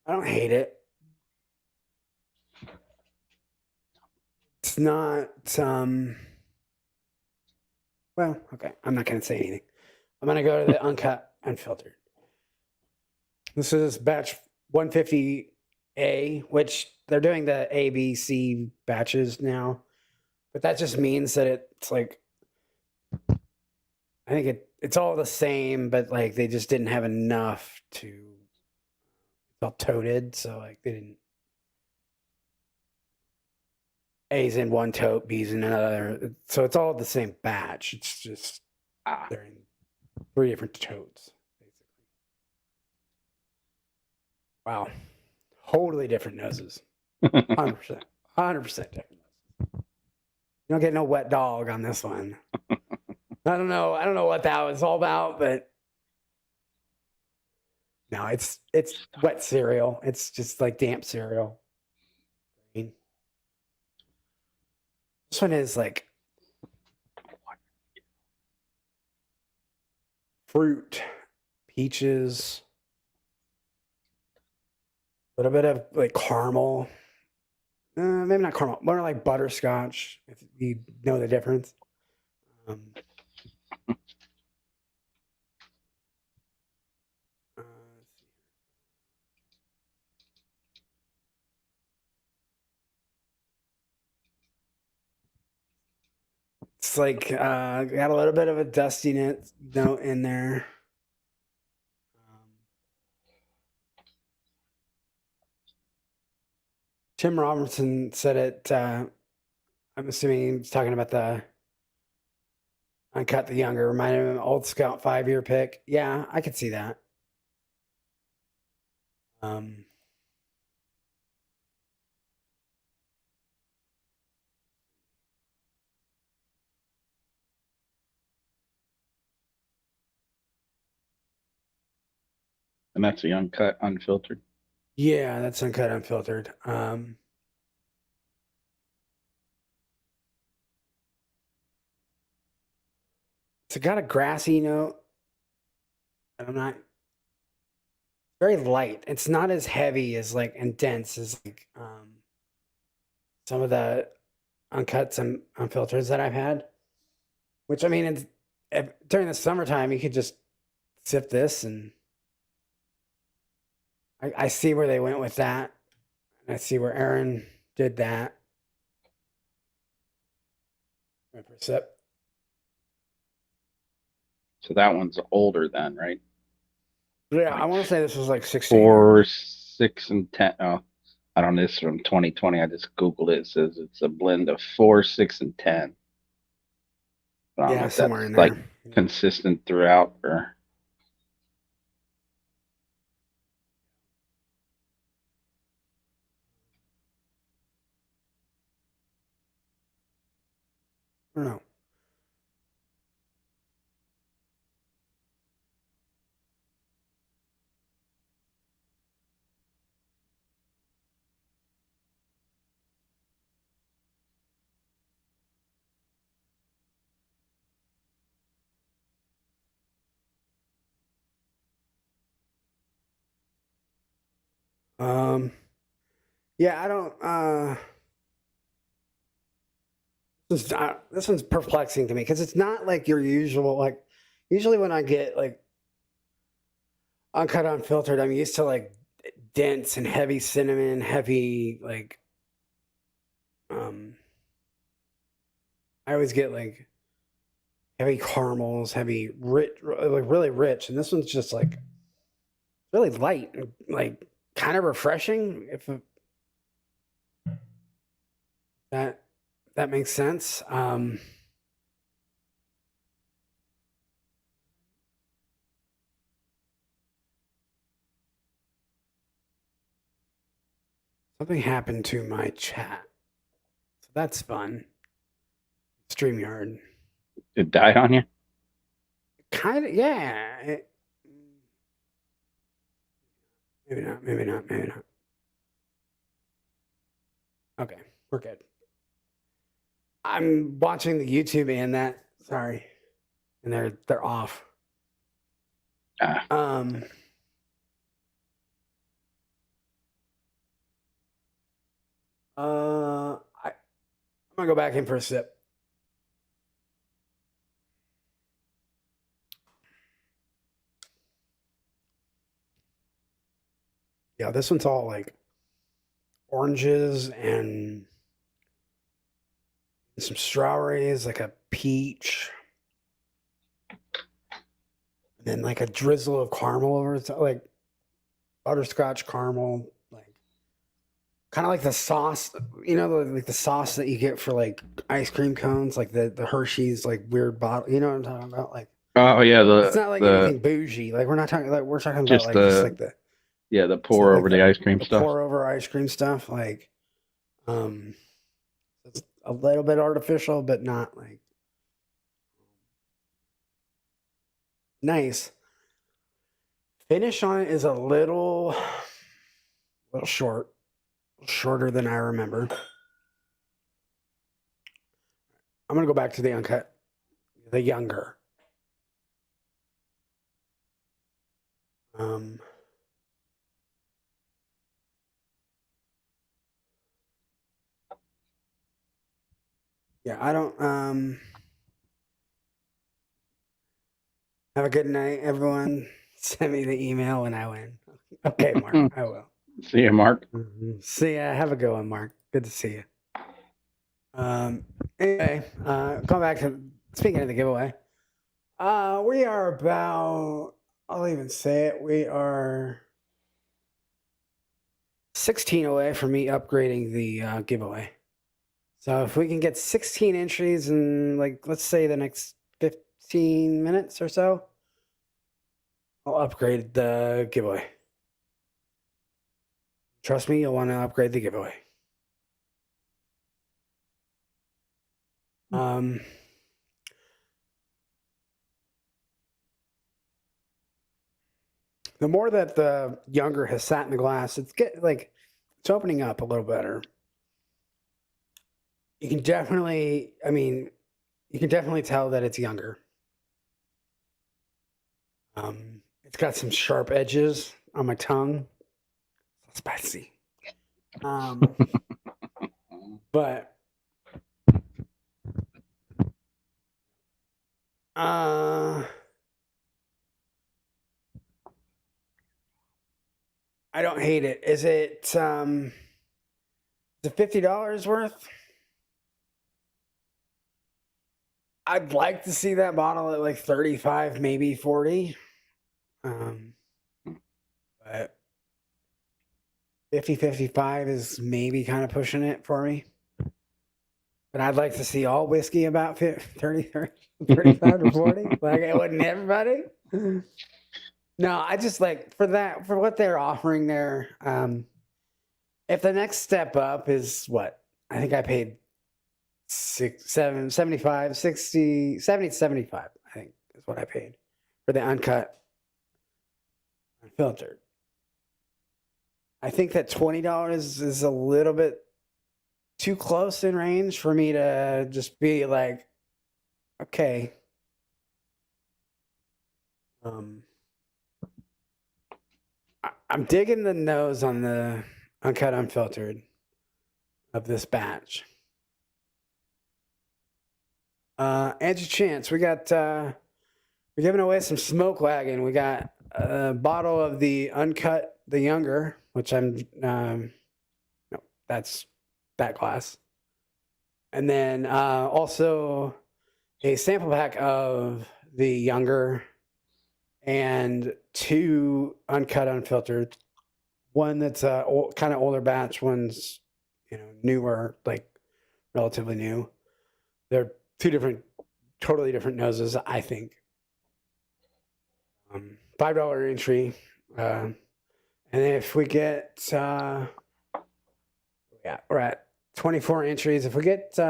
don't hate it. It's not well, okay. I'm not gonna say anything. I'm gonna go to the Uncut Unfiltered. This is batch 150A, which they're doing the A, B, C batches now. But that just means that it's like I think it's all the same, but like they just didn't have enough to it's all toted, so like they didn't A's in one tote, B's in another. So it's all the same batch. It's just they're in 3 different totes, basically. Wow. Totally different noses. 100%. 100% different noses. You don't get no wet dog on this one. I don't know what that was all about, but no, it's wet cereal. It's just like damp cereal. This one is like fruit, peaches, a little bit of like caramel. Maybe not caramel, more like butterscotch, if you know the difference. It's like got a little bit of a dustiness note in there. Tim Robertson said it. I'm assuming he's talking about the Uncut the Younger. Reminded him of an Old Scout 5-year pick. Yeah, I could see that. And that's a Uncut Unfiltered. Yeah, that's Uncut Unfiltered. It's got a grassy note. I'm not very light. It's not as heavy as like and dense as like some of the uncuts and unfilters that I've had. Which I mean, during the summertime, you could just sip this, and I see where they went with that. And I see where Aaron did that. For a sip. So that one's older then, right? Yeah, Like I want to say this was like 16. 4, 6, and 10. Oh, I don't know. This is from 2020. I just Googled it. It says it's a blend of 4, 6, and 10. But I don't know if somewhere that's in like there. consistent throughout or. I don't know. Yeah, I don't. This one's perplexing to me because it's not like your usual. Like, usually when I get like Uncut Unfiltered, I'm used to like dense and heavy cinnamon, heavy like I always get like heavy caramels, heavy rich, like really rich, and this one's just like really light, and like kind of refreshing. If that that makes sense. Something happened to my chat, so that's fun. StreamYard, It died on you? kind of, yeah. Maybe not. Maybe not. Maybe not. Okay, we're good. I'm watching the YouTube and that. Sorry, and they're off. Ah, Um, I'm gonna go back in for a sip. Yeah, this one's all like oranges and some strawberries, like a peach, and then like a drizzle of caramel over it, like butterscotch caramel, like kind of like the sauce, like the sauce that you get for like ice cream cones, like the Hershey's like weird bottle. You know what I'm talking about? Like oh yeah, it's not like anything bougie. Like we're talking about just like just like the the pour over the ice cream the stuff. pour over ice cream stuff. Like it's a little bit artificial, but not like nice. Finish on it is a little shorter than I remember. I'm gonna go back to the uncut, the younger. Yeah, I don't. Have a good night, everyone. Send me the email when I win. Okay, Mark, I will. See you, Mark. See ya. Have a good one, Mark. Good to see you. Anyway, going back to speaking of the giveaway. We are about. I'll even say it. We are 16 away from me upgrading the giveaway. So if we can get 16 entries in, like, let's say the next 15 minutes or so, I'll upgrade the giveaway. Trust me, you'll want to upgrade the giveaway. The more that the younger has sat in the glass, it's opening up a little better. You can definitely tell that it's younger. It's got some sharp edges on my tongue. Spicy. But I don't hate it. Is it $50 worth? I'd like to see that bottle at like 35, maybe 40. But 50, 55 is maybe kind of pushing it for me. But I'd like to see all whiskey about 35 to 40. Like it wouldn't everybody. No, I just like for what they're offering there. If the next step up is what I think I paid 75, 60, 70 to 75, I think is what I paid for the Uncut Unfiltered. I think that $20 is a little bit too close in range for me to just be like, okay. I'm digging the nose on the Uncut Unfiltered of this batch. Andrew Chance, we're giving away some Smoke Wagon. We got a bottle of the Uncut, the younger, which I'm no, that's that glass. And then also a sample pack of the younger and 2 uncut unfiltered. One that's kind of older batch, one's newer, like relatively new. They're 2 different, totally different noses, I think. $5 entry, and if we get, yeah, we're at 24 entries. If we get, did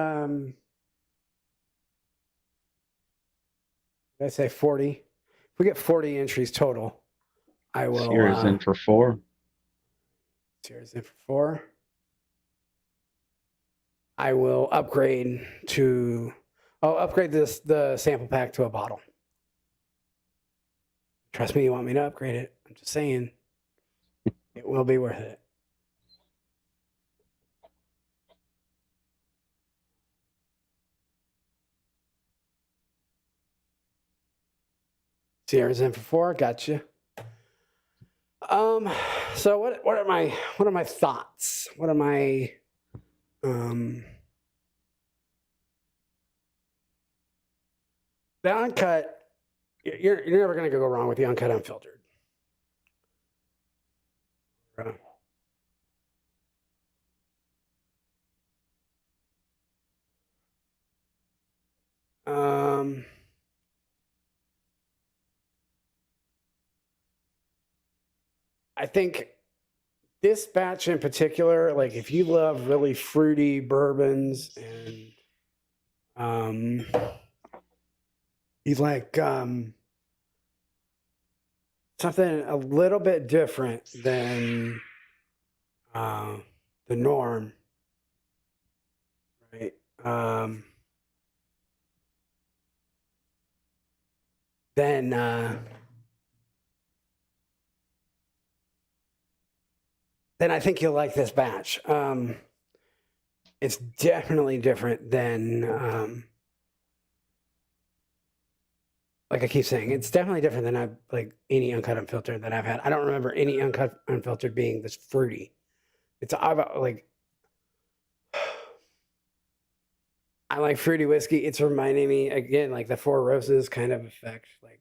I say 40? If we get 40 entries total, I will. Sierra's in for 4. Sierra's in for 4. I will upgrade to. I'll upgrade the sample pack to a bottle. Trust me, you want me to upgrade it. I'm just saying, it will be worth it. Sierra's in for 4. Gotcha. So what are my thoughts? What are my the uncut? You're never gonna go wrong with the uncut unfiltered. I think this batch in particular, like if you love really fruity bourbons and you like something a little bit different than the norm, right? Then I think you'll like this batch. It's definitely different than, like I keep saying, it's definitely different than any uncut unfiltered that I've had. I don't remember any uncut unfiltered being this fruity. I like fruity whiskey. It's reminding me again, like the Four Roses kind of effect. Like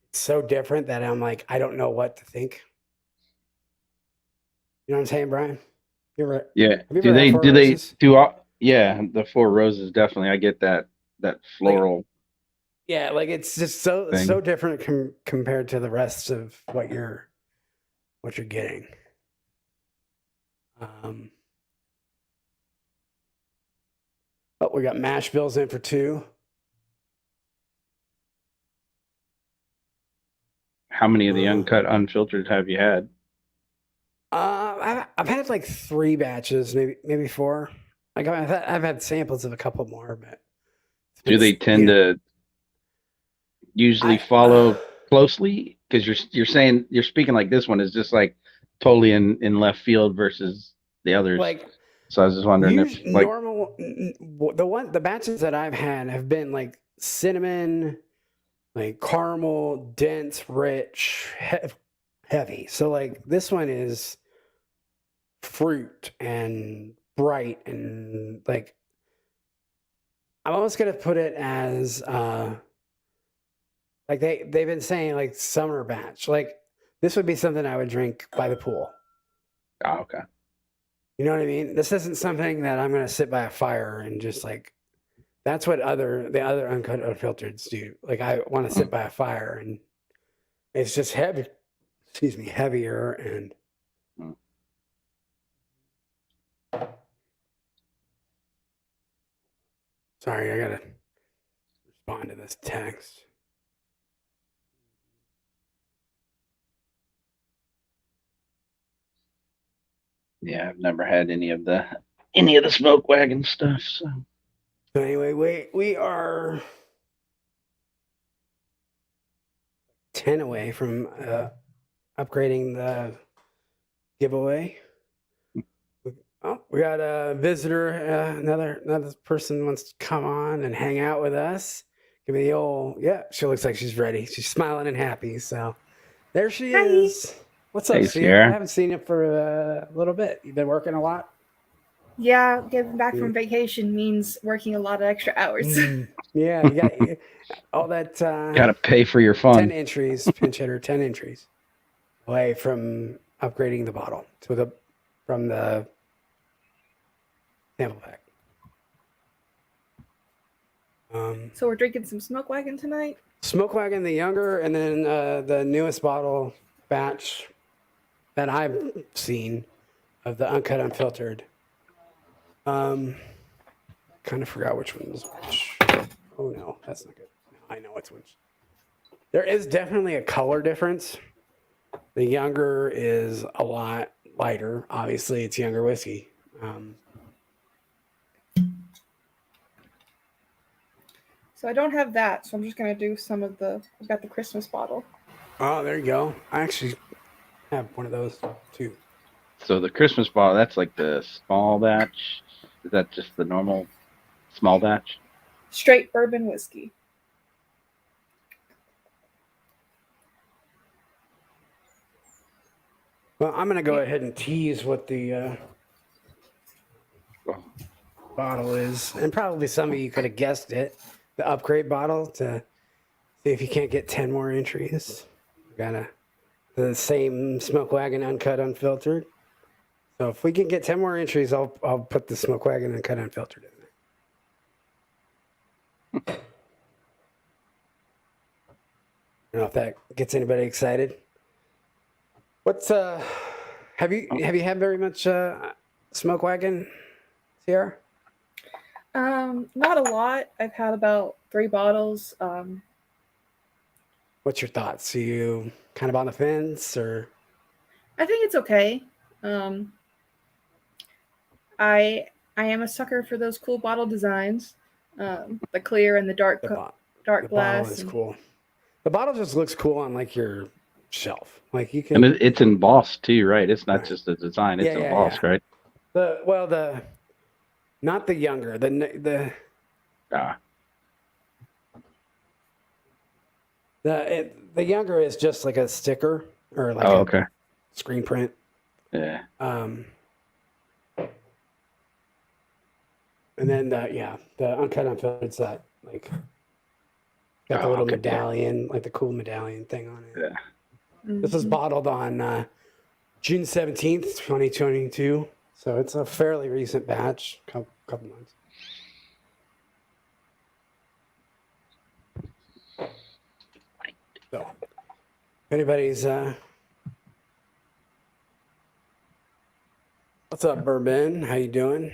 it's so different that I'm like, I don't know what to think. You know what I'm saying, Brian? Yeah. Have you ever had Four Roses? Yeah, the 4 Roses definitely. I get that floral. Yeah, like it's just so different compared to the rest of what you're getting. Oh, we got mash bills in for 2. How many of the uncut unfiltered have you had? I've had like 3 batches, maybe 4. Like I've had samples of a couple more, but do they tend to usually follow closely? Because you're saying you're speaking like this one is just like totally in left field versus the others. Like, so I was just wondering if like the batches that I've had have been like cinnamon, like caramel, dense, rich, heavy. So like this one is fruit and bright and like I'm almost gonna put it as like they've been saying like summer batch. Like this would be something I would drink by the pool. Oh, okay. You know what I mean? This isn't something that I'm gonna sit by a fire and just like. That's what the other uncut unfiltereds do. Like I want to sit by a fire and it's just heavy. Excuse me, heavier and. Sorry, I gotta respond to this text. Yeah, I've never had any of the smoke wagon stuff. So anyway, we are 10 away from upgrading the giveaway. Oh, we got a visitor. Another person wants to come on and hang out with us. Give me the old, yeah, she looks like she's ready. She's smiling and happy. So there she is. What's up, Sierra? I haven't seen you for a little bit. You've been working a lot? Yeah, getting back from vacation means working a lot of extra hours. Yeah, you got all that Got to pay for your 10 fun. entries, pinch hitter, 10 entries away from upgrading the bottle from the sample pack. So we're drinking some Smoke Wagon tonight. Smoke Wagon the younger, and then the newest bottle batch that I've seen of the Uncut Unfiltered. Kind of forgot which one was which. Oh no, that's not good. No, I know it's which. There is definitely a color difference. The younger is a lot lighter. Obviously, it's younger whiskey. So I don't have that, so I'm just gonna do some of the. I've got the Christmas bottle. Oh, there you go. I actually have one of those too. So the Christmas bottle, that's like the small batch. Is that just the normal small batch? Straight bourbon whiskey. Well, I'm going to go ahead and tease what the bottle is. And probably some of you could have guessed it. The upgrade bottle to see if you can't get 10 more entries. We got the same Smoke Wagon Uncut Unfiltered. So if we can get 10 more entries, I'll put the Smoke Wagon Uncut Unfiltered in there. I don't know if that gets anybody excited. What's have you had very much Smoke Wagon, Sierra? Not a lot. I've had about 3 bottles. What's your thoughts? Are you kind of on the fence, or? I think it's okay. I I am a sucker for those cool bottle designs, the clear and the dark The glass. bottle is cool. The bottle just looks cool on like your shelf. Like you can. And it's embossed too, right? It's not just a design; it's Yeah, embossed, right? Not the younger the Ah, the younger is just like a sticker or like oh, a okay. screen print. Yeah. And then the Uncut Unfiltered's that like got the Oh, little okay, medallion, like the cool medallion thing on it. Yeah. This was bottled on June 17th, 2022. So it's a fairly recent batch, couple months. So if anybody's what's up, Bourbon? How you doing?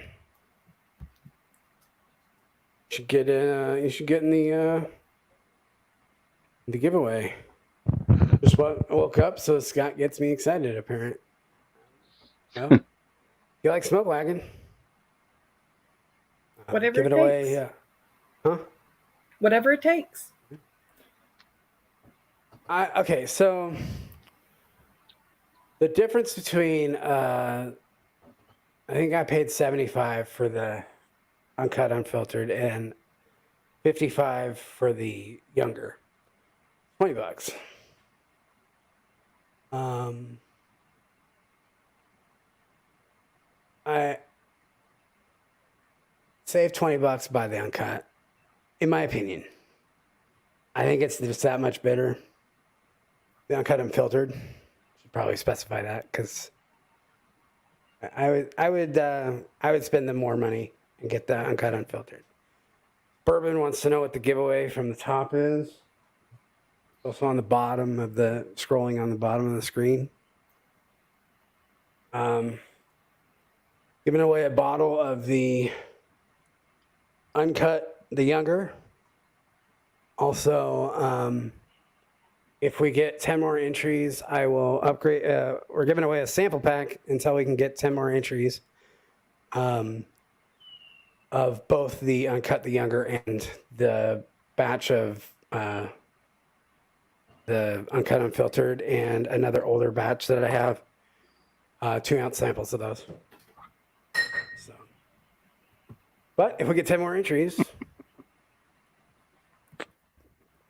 You should get in the giveaway. Just woke up, so Scott gets me excited. Apparently, no? You like Smoke Wagon? Whatever give it it away. takes. Yeah. Huh? Whatever it takes. Okay, so the difference between I think I paid $75 for the Uncut Unfiltered and $55 for the younger. $20. I saved $20 by the Uncut, in my opinion. I think it's just that much better. The Uncut Unfiltered. Should probably specify that because I would spend the more money and get the Uncut Unfiltered. Bourbon wants to know what the giveaway from the top is. Also on the bottom of scrolling on the bottom of the screen. Giving away a bottle of the Uncut, the younger. Also, if we get 10 more entries, I will upgrade. We're giving away a sample pack until we can get 10 more entries of both the Uncut, the younger, and the batch of the Uncut Unfiltered and another older batch that I have. 2-ounce samples of those. So, but if we get 10 more entries,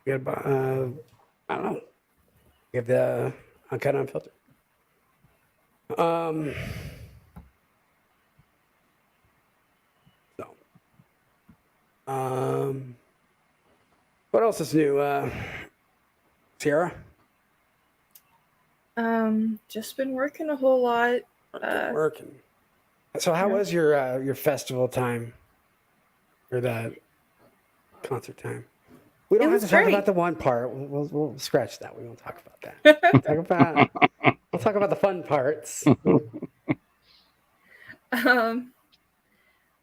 we got I don't know. We have the Uncut Unfiltered. Um, what else is new? Sierra? Just been working a whole lot. Working. So how yeah. was your festival time or the concert time? We don't It have was to talk great. about the one part. We'll scratch that. We won't talk about that. We'll talk about the fun parts.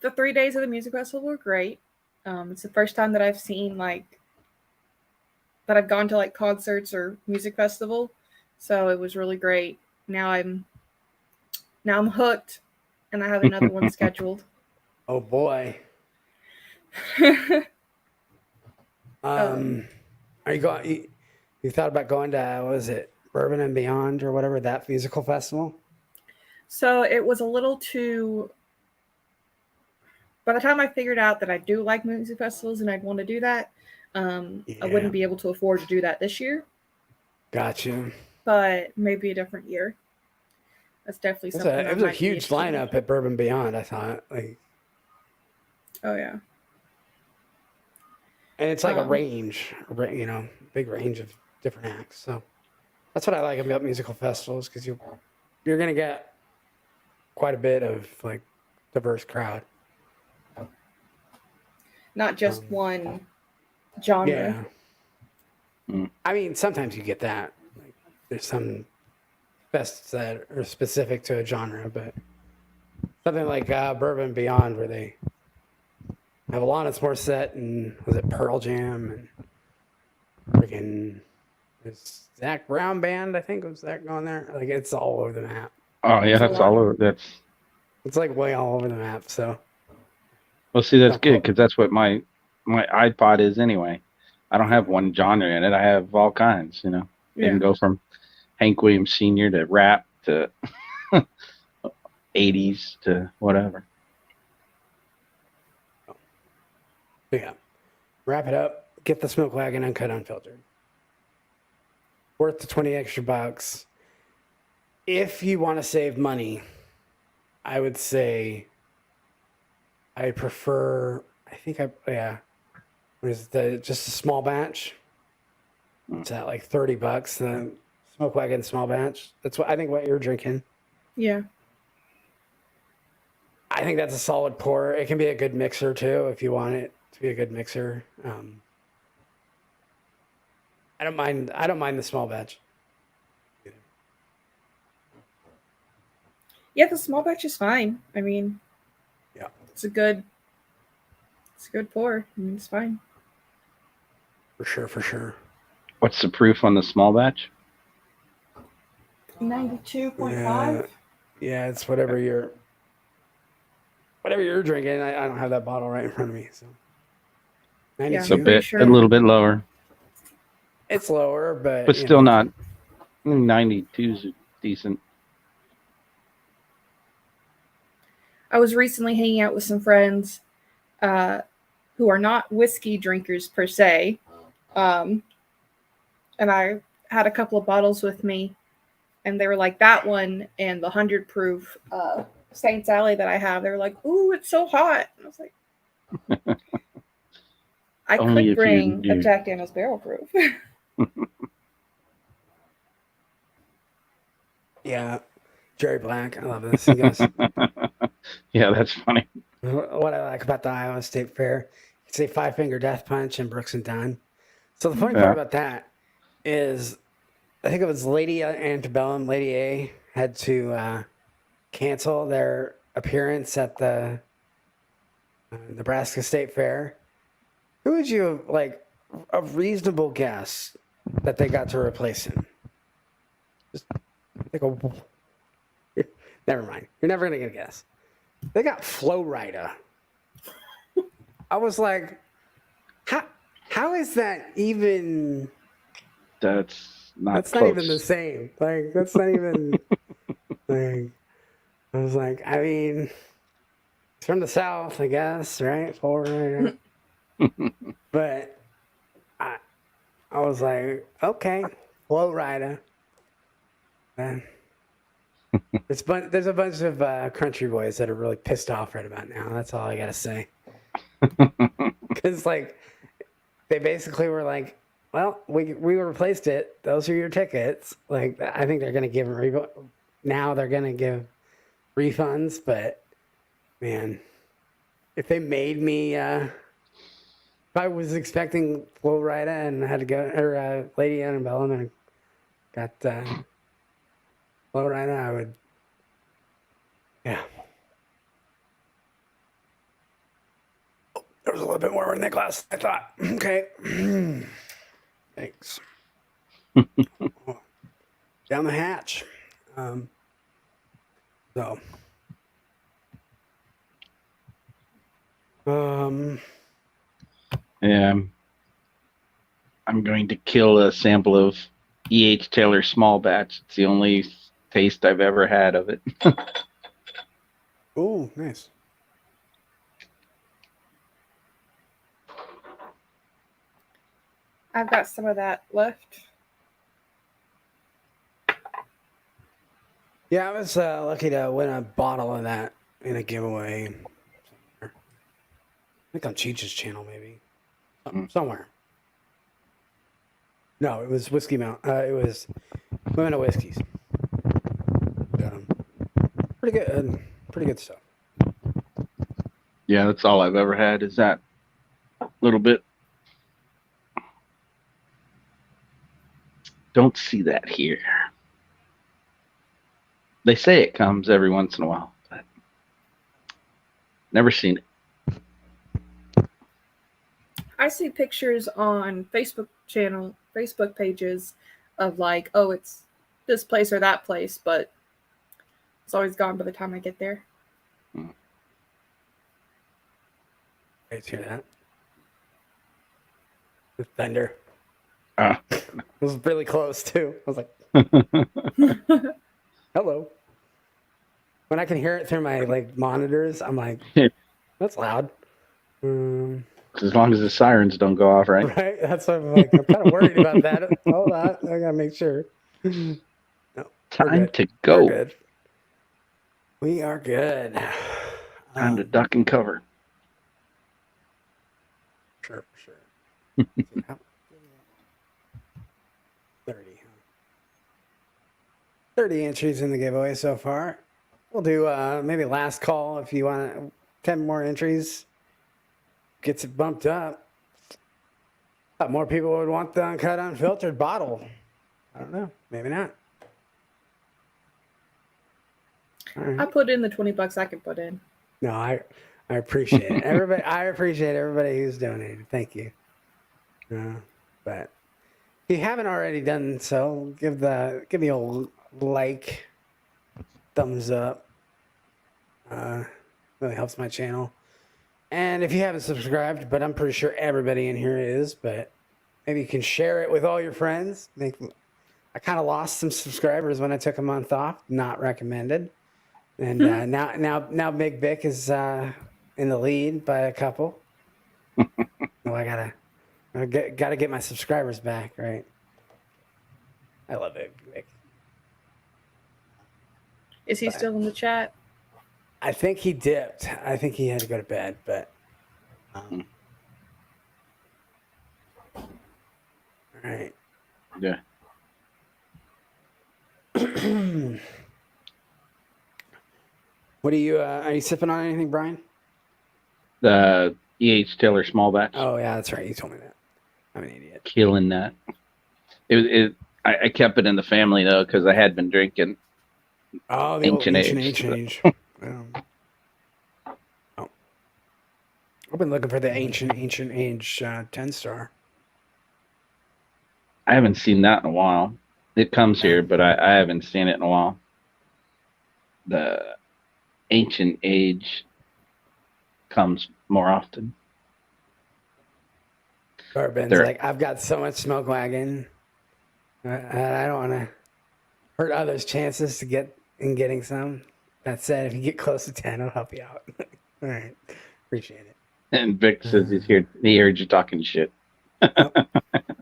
The 3 days of the music festival were great. It's the first time that I've seen that I've gone to like concerts or music festival, so it was really great. Now I'm hooked, and I have another one scheduled. Oh boy. Are you going? You thought about going to what was it, Bourbon and Beyond or whatever, that musical festival? So it was a little too. By the time I figured out that I do like music festivals and I'd want to do that, I wouldn't be able to afford to do that this year. Gotcha. But maybe a different year. That's definitely something. It was a huge lineup at Bourbon Beyond. I thought, like, oh yeah, and it's like a range, big range of different acts. So that's what I like about musical festivals, because you're gonna get quite a bit of like diverse crowd. not just one genre. Yeah. I mean, sometimes you get that. Like, there's some fests that are specific to a genre, but something like Bourbon Beyond, where they have Alanis Morissette and was it Pearl Jam and freaking there's Zach Brown Band, I think was that going there. Like, it's all over the map. Oh yeah, that's all over. It's like way all over the map. So Well, see, that's good, because that's what my iPod is anyway. I don't have one genre in it. I have all kinds. You can go from Hank Williams Sr. to rap to 80s to whatever. yeah, wrap it up. Get the Smoke Wagon Uncut Unfiltered. Worth the 20 extra bucks. If you want to save money, I would say I prefer. What is just a small batch? It's at like $30. The Smoke Wagon small batch. That's what you're drinking. Yeah. I think that's a solid pour. It can be a good mixer too if you want it to be a good mixer. I don't mind. I don't mind the small batch. Yeah, the small batch is fine. I mean, yeah, it's a good pour. I mean, it's fine. For sure. What's the proof on the small batch? 92.5. Yeah, it's whatever you're drinking. I don't have that bottle right in front of me, so 92. It's a little bit lower. It's lower, but still not. 92 is decent. I was recently hanging out with some friends who are not whiskey drinkers per se, and I had a couple of bottles with me, and they were like, that one and the 100 proof Saints Alley that I have. They were like, ooh, it's so hot. And I was like, I could bring a Jack Daniel's barrel proof. Yeah, Jerry Black. I love this. You guys. Yeah, that's funny. What I like about the Iowa State Fair, you say Five Finger Death Punch and Brooks and Dunn. So the funny part about that is, I think it was Lady Antebellum, Lady A, had to cancel their appearance at the Nebraska State Fair. Who would you like a reasonable guess that they got to replace him? Just like never mind. You're never gonna get a guess. They got Flo Rida. I was like, how is that even? That's not even the same. Like, that's not even. Like, I was like, I mean, it's from the South, I guess, right? Flo Rida. But I was like, okay, Flo Rida. There's a bunch of country boys that are really pissed off right about now. That's all I gotta say. because like they basically were like, well, we replaced it. Those are your tickets. Like I think they're gonna give now they're gonna give refunds, but man, if they made me, if I was expecting Florida and had to go, or Lady Annabelle and I got Florida, I would, yeah. There was a little bit more in that glass, I thought. Okay. Thanks. Down the hatch. So. Yeah. I'm going to kill a sample of E.H. Taylor small batch. It's the only taste I've ever had of it. Oh, nice. I've got some of that left. Yeah, I was lucky to win a bottle of that in a giveaway. I think on Cheech's channel, maybe. Somewhere. No, it was Whiskey Mount. It was Women of Whiskeys. Pretty good. Pretty good stuff. Yeah, that's all I've ever had is that little bit. Don't see that here. They say it comes every once in a while, but never seen it. I see pictures on Facebook pages of like, oh, it's this place or that place, but it's always gone by the time I get there. Great to hear that. The thunder. It was really close too. I was like, hello. When I can hear it through my like monitors, I'm like, that's loud. As long as the sirens don't go off, right? Right. That's what I'm like. I'm kind of worried about that. Hold on. I gotta make sure. No, Time to go. We're good. We are good. Time to duck and cover. Sure. 30 entries in the giveaway so far. We'll do maybe last call if you want 10 more entries. Gets it bumped up. Thought more people would want the Uncut Unfiltered bottle. I don't know. Maybe not. All right. I put in the $20 I can put in. No, I appreciate it. Everybody, I appreciate everybody who's donated. Thank you. But if you haven't already done so, give me a like, thumbs up. Really helps my channel. And if you haven't subscribed, but I'm pretty sure everybody in here is, but maybe you can share it with all your friends. I kind of lost some subscribers when I took a month off. Not recommended. And now Big Vic is in the lead by a couple. Well, I gotta get my subscribers back, right? I love Big Vic. Is he still in the chat? I think he dipped. I think he had to go to bed, but all right. Yeah. What are you sipping on anything, Brian? The E.H. Taylor small batch. Oh yeah, that's right. You told me that. I'm an idiot. Killing that. I kept it in the family though because I had been drinking. Oh, the Ancient ancient Age. age. I've been looking for the ancient age 10-star. I haven't seen that in a while. It comes here, but I haven't seen it in a while. The ancient age comes more often. Carbon's like, I've got so much smoke wagon. I don't want to hurt others' chances to getting some. That said, if you get close to 10, I'll help you out. All right. Appreciate it. And Vic says he's here. He heard you talking shit. Oh.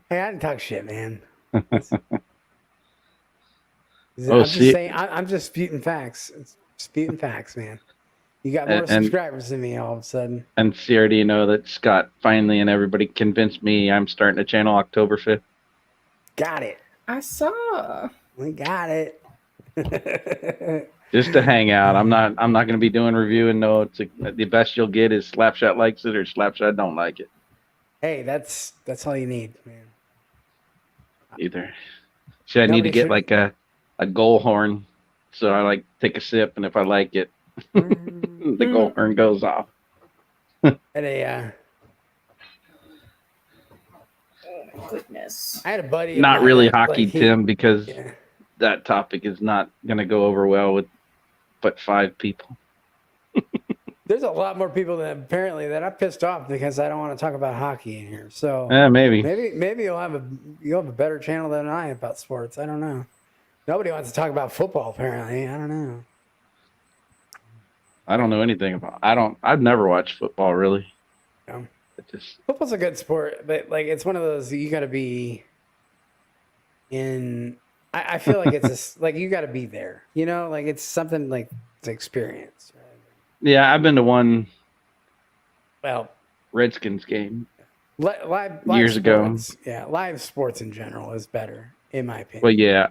Hey, I didn't talk shit, man. I'm just saying. I'm just spewing facts. It's spewing facts, man. You got more And subscribers than me all of a sudden. and Sierra, do you know that Scott finally and everybody convinced me I'm starting a channel October 5th? Got it. I saw. We got it. Just to hang out. I'm not going to be doing reviewing. No, the best you'll get is Slapshot likes it or Slapshot don't like it. Hey, that's all you need, man. Either. See, I need to get like a goal horn, so I like take a sip, and if I like it, the goal horn goes off. At a Oh my goodness. I had a buddy. of Not mine really that, hockey, like, Tim, because yeah. that topic is not going to go over well with but 5 people. There's a lot more people that apparently that I pissed off because I don't want to talk about hockey in here. So Maybe. maybe you'll have a better channel than I about sports. I don't know. Nobody wants to talk about football apparently. I don't know. I don't know anything about. I've never watched football really. Yeah. It just Football's a good sport, but like it's one of those you got to be in. I feel like it's just like you got to be there. You know, like it's something like it's experience. Right? yeah, I've been to one Well, Redskins game. live Years ago. sports, yeah, live sports in general is better in my opinion. Well, yeah.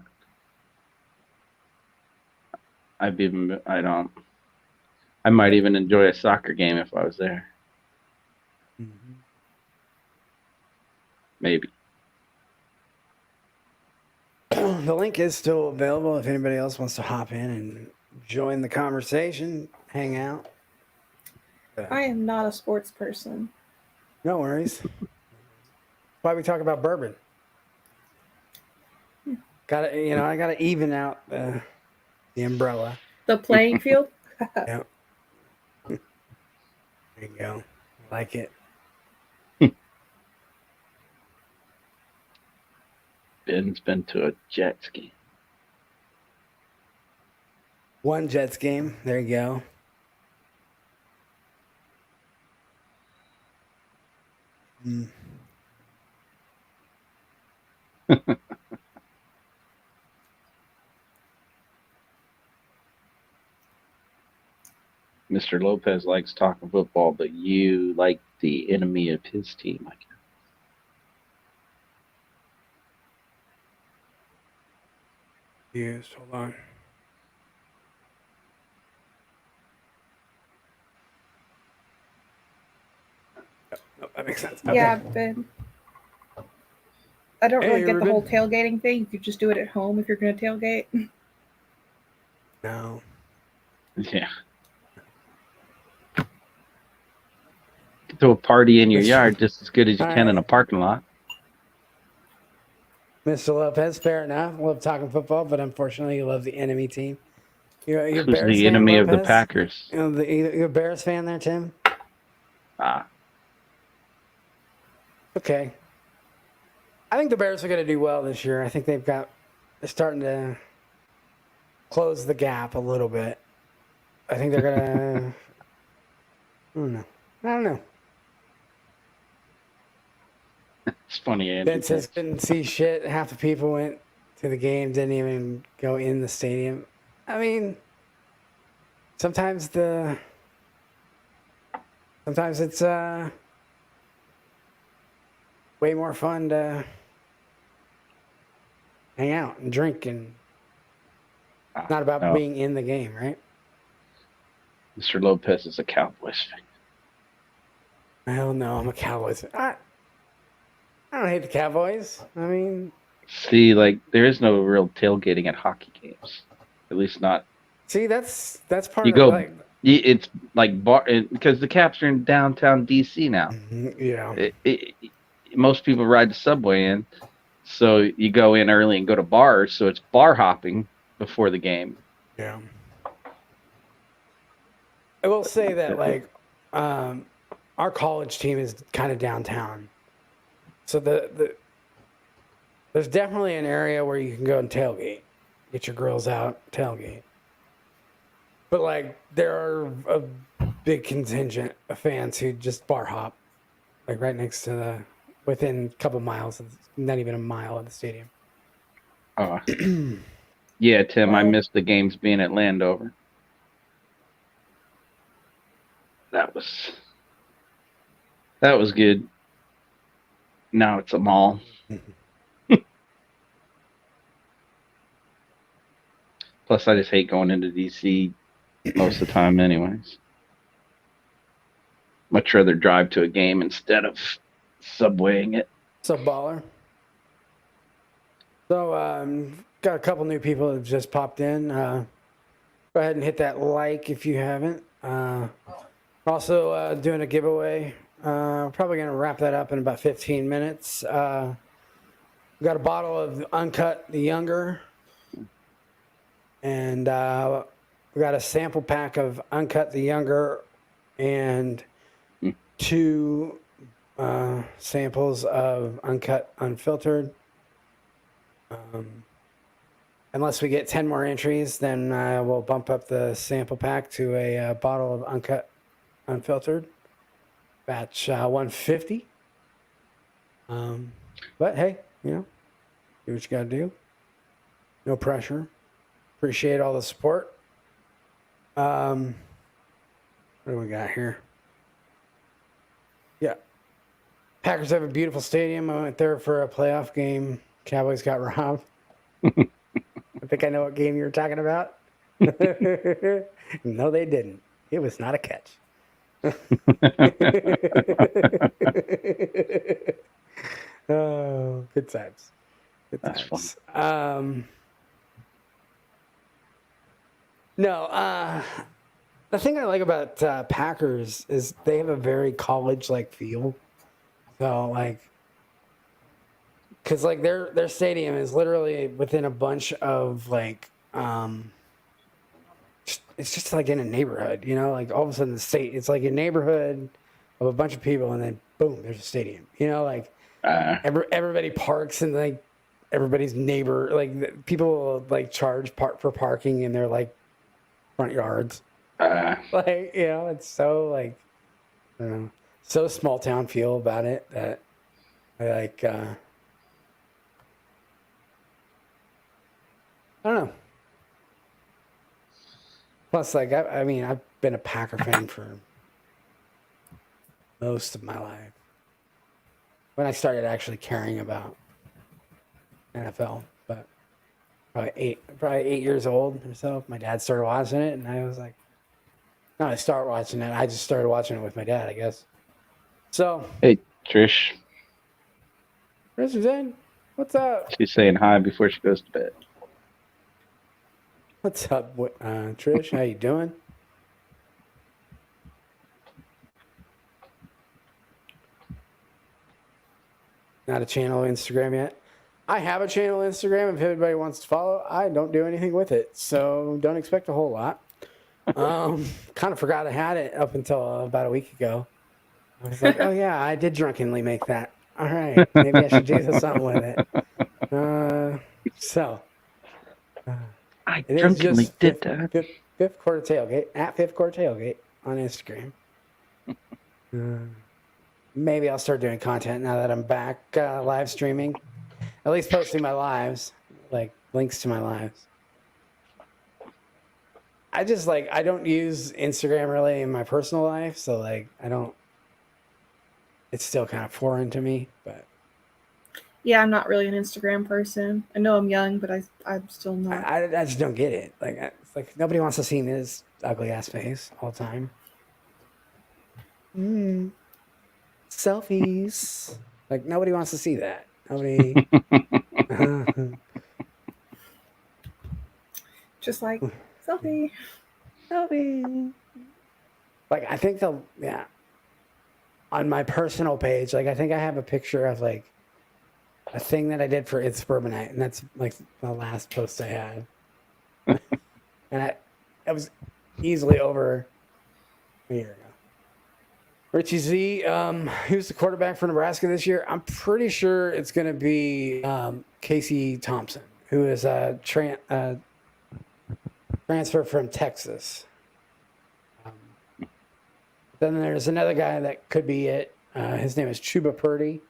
I might even enjoy a soccer game if I was there. Mhm. Maybe. The link is still available if anybody else wants to hop in and join the conversation, hang out. I am not a sports person. No worries. Why we talk about bourbon? Got to, I got to even out the umbrella. The playing field? Yeah. There you go. Like it. Ben's been to a Jets game. One Jets game. There you go. Mm. Mr. Lopez likes talking football, but you like the enemy of his team, I guess. Used. Hold on. Nope, that makes sense. Yeah, Okay. I've been. I don't really Hey, get Ruben. the whole tailgating thing. You could just do it at home if you're going to tailgate. No. Yeah. Throw a party in your yard just as good as you can in a parking lot. Mr. Lopez, fair enough. Love talking football, but unfortunately, you love the enemy team. You're Who's Bears the fan, enemy of the Lopez? Packers? You're a Bears fan there, Tim? Ah, Okay. I think the Bears are going to do well this year. I think they're starting to close the gap a little bit. I think they're going to, I don't know. it's funny, Andy. Ben says couldn't see shit. Half the people went to the game, didn't even go in the stadium. I mean, sometimes it's way more fun to hang out and drink and not about No. being in the game, right? Mr. Lopez is a Cowboys fan. Hell no, I'm a Cowboys fan. I don't hate the Cowboys. I mean, See, like, there is no real tailgating at hockey games. At least not. see, that's part You of go, like, it's like because the Caps are in downtown DC now. yeah. Most people ride the subway in, so you go in early and go to bars, so it's bar hopping before the game. Yeah. I will say that, like, our college team is kind of downtown. So there's definitely an area where you can go and tailgate. Get your girls out, tailgate. But, like, there are a big contingent of fans who just bar hop. Like, right next to within a couple miles, not even a mile of the stadium. Yeah, Tim, I Well- missed the games being at Landover. That was good. Now it's a mall. Plus, I just hate going into DC most of the time, anyways. Much rather drive to a game instead of subwaying it. So baller. So got a couple new people that just popped in. Go ahead and hit that like if you haven't. Also doing a giveaway. Probably going to wrap that up in about 15 minutes. We got a bottle of Uncut the Younger. And we got a sample pack of Uncut the Younger and 2 samples of Uncut Unfiltered. Unless we get 10 more entries, then we'll bump up the sample pack to a bottle of Uncut Unfiltered. Batch 150. But hey, do what you got to do. No pressure. Appreciate all the support. What do we got here? Yeah. Packers have a beautiful stadium. I went there for a playoff game. Cowboys got robbed. I think I know what game you're talking about. No, they didn't. It was not a catch. Oh, good times. Good That's times. fun. No, the thing I like about Packers is they have a very college-like feel. So, because their stadium is literally within a bunch of it's just like in a neighborhood, all of a sudden it's like a neighborhood of a bunch of people, and then boom, there's a stadium. Everybody parks and everybody's neighbor, people will charge for parking in their front yards. It's so I don't know, so small town feel about it that I like. I don't know. Plus, I've been a Packer fan for most of my life. When I started actually caring about NFL, but probably 8 years old or so, my dad started watching it, and I was like, no, I started watching it. I just started watching it with my dad, I guess. So, Hey, Trish. Chris is in. What's up? She's saying hi before she goes to bed. What's up, Trish? How you doing? Not a channel on Instagram yet. I have a channel on Instagram if anybody wants to follow. I don't do anything with it, so don't expect a whole lot. Kind of forgot I had it up until about a week ago. I was like, oh yeah, I did drunkenly make that. All right, maybe I should do something with it. I drunkenly did that. Fifth Quarter Tailgate, at Fifth Quarter Tailgate on Instagram. Maybe I'll start doing content now that I'm back live streaming. At least posting my lives, links to my lives. I just I don't use Instagram really in my personal life, so I don't. It's still kind of foreign to me, but. Yeah, I'm not really an Instagram person. I know I'm young, but I'm still not. I just don't get it. It's nobody wants to see this ugly ass face all the time. Selfies. Nobody wants to see that. Nobody. Just selfie. Selfie. I think on my personal page, I think I have a picture of a thing that I did for It's Bourbonite, and that's the last post I had. And it was easily over a year ago. Richie Z, who's the quarterback for Nebraska this year? I'm pretty sure it's going to be Casey Thompson, who is a transfer from Texas. Then there's another guy that could be it. His name is Chuba Purdy.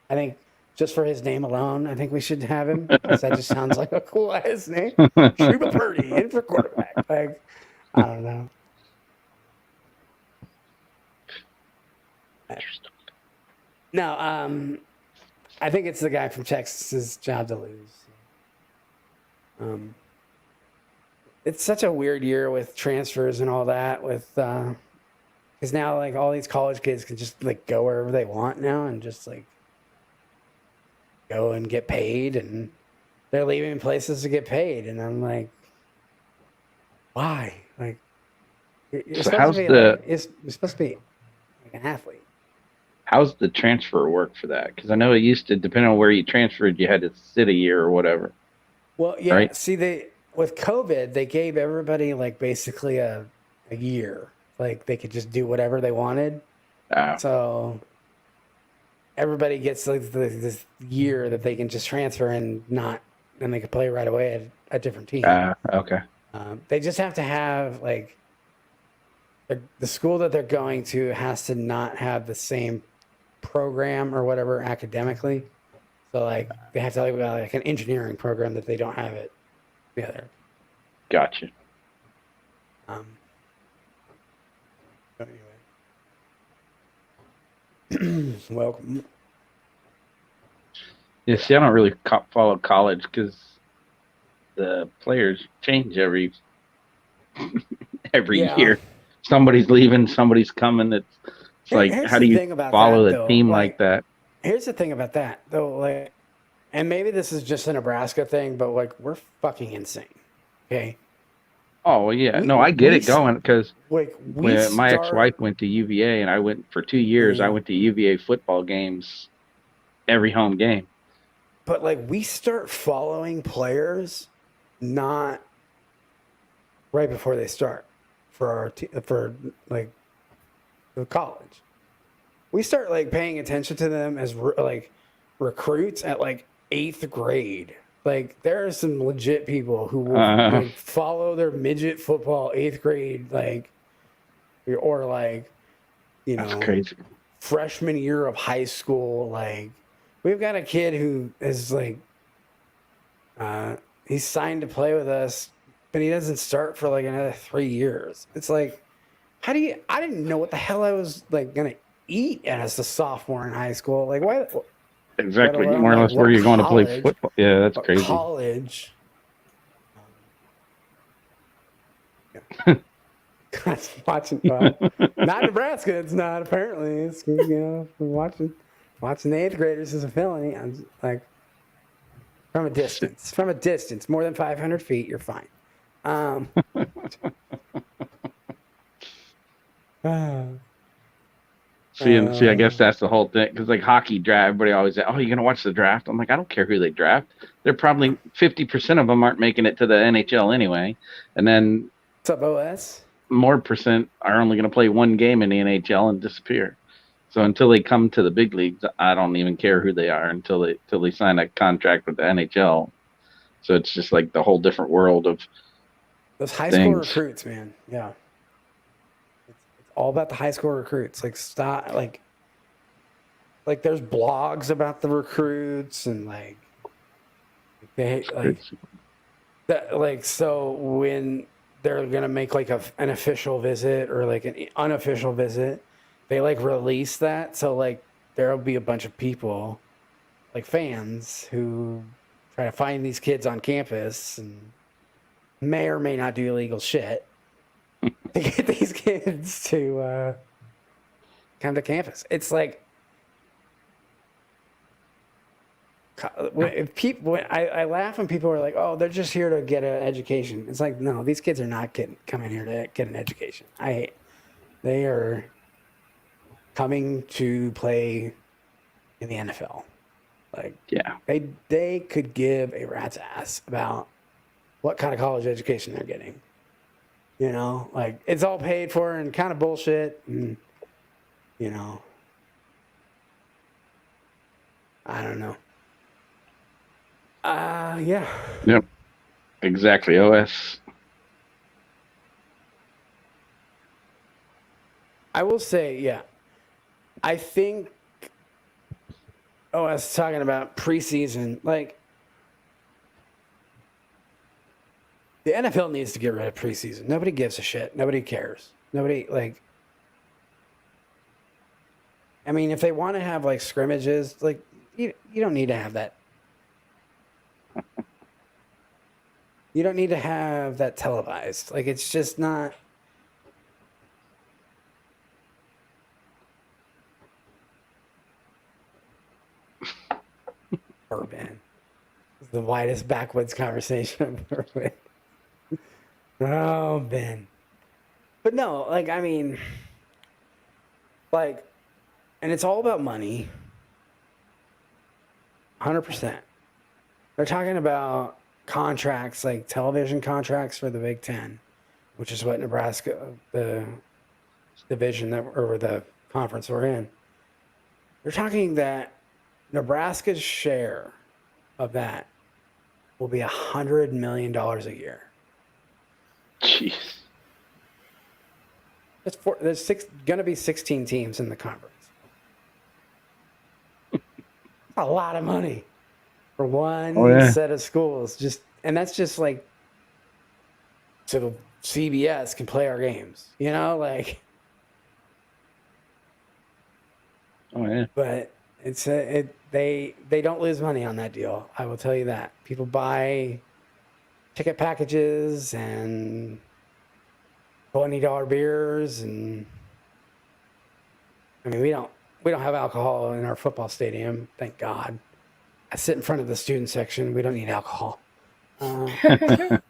I think just for his name alone, I think we should have him, because that just sounds like a cool ass name. Chuba Purdy in for quarterback. I don't know. Interesting. No, I think it's the guy from Texas's job to lose. It's such a weird year with transfers and all that. With because now like all these college kids can just like go wherever they want now and just like go and get paid, and they're leaving places to get paid, and I'm like, why? Like, you're So supposed to be like you're supposed to be like an athlete. how's the transfer work for that? Because I know it used to, depending on where you transferred, you had to sit a year or whatever. Well, yeah. Right? See, with COVID, they gave everybody like basically a year. Like they could just do whatever they wanted. So everybody gets like this year that they can just transfer and they can play right away at a different team. Okay. They just have to have like the school that they're going to has to not have the same program or whatever academically. So like they have to have like an engineering program that they don't have it the other. Gotcha. Anyway, welcome. Yeah, see, I don't really follow college because the players change every year. Somebody's leaving, somebody's coming. It's like, how do you follow a team like that? Here's the thing about that, though. Like, and maybe this is just a Nebraska thing, but like, we're fucking insane. Okay. Oh well, yeah. No, I get it going because like when my ex-wife went to UVA and I went for 2 years, I went to UVA football games every home game. But like, we start following players not right before they start for like the college. We start like paying attention to them as like recruits at like 8th grade. Like there are some legit people who will like, follow their midget football 8th grade, like, or like, you know, that's crazy. Freshman year of high school. Like we've got a kid who is like, he's signed to play with us, but he doesn't start for like another 3 years. It's like, I didn't know what the hell I was like going to eat as a sophomore in high school. Like why? Exactly. More or less where you're going to play football. Yeah, that's crazy. College. Watching, not Nebraska. It's not apparently. It's watching the 8th graders is a felony. I'm like from a distance, more than 500 feet, you're fine. See, I guess that's the whole thing. Because like hockey draft, everybody always say, "Oh, you're gonna watch the draft?" I'm like, I don't care who they draft. They're probably 50% of them aren't making it to the NHL anyway, and then what's up, OS? More percent are only gonna play one game in the NHL and disappear. So until they come to the big leagues, I don't even care who they are until they sign a contract with the NHL. So it's just like the whole different world of those high school recruits, man. Yeah. All about the high school recruits. Like stop like there's blogs about the recruits and like they like that, like so when they're gonna make like an official visit or like an unofficial visit, they like release that. So like there'll be a bunch of people like fans who try to find these kids on campus and may or may not do illegal shit to get these kids to come to campus. It's like when I laugh when people are like, "Oh, they're just here to get an education." It's like, no, these kids are not coming here to get an education. They are coming to play in the NFL. Like, yeah, they could give a rat's ass about what kind of college education they're getting. You know, like it's all paid for and kind of bullshit. And, you know, I don't know. Yeah. Yep. Exactly. OS. I will say, yeah. I think OS talking about preseason, like the NFL needs to get rid of preseason. Nobody gives a shit. Nobody cares. Nobody like I mean, if they want to have like scrimmages, like you don't need to have that. You don't need to have that televised. Like it's just not. Urban. The widest backwoods conversation I've ever been. Oh, Ben. But no, like, I mean, like, and it's all about money. 100%. They're talking about contracts, like television contracts for the Big Ten, which is what Nebraska, the division that, or the conference we're in. They're talking that Nebraska's share of that will be $100 million a year. Jeez. There's going to be 16 teams in the conference. A lot of money for one set of schools. And that's just like so CBS can play our games, you know, like. Oh yeah. But they don't lose money on that deal. I will tell you that. People buy ticket packages and $20 beers, and I mean we don't have alcohol in our football stadium, thank God. I sit in front of the student section. We don't need alcohol. Like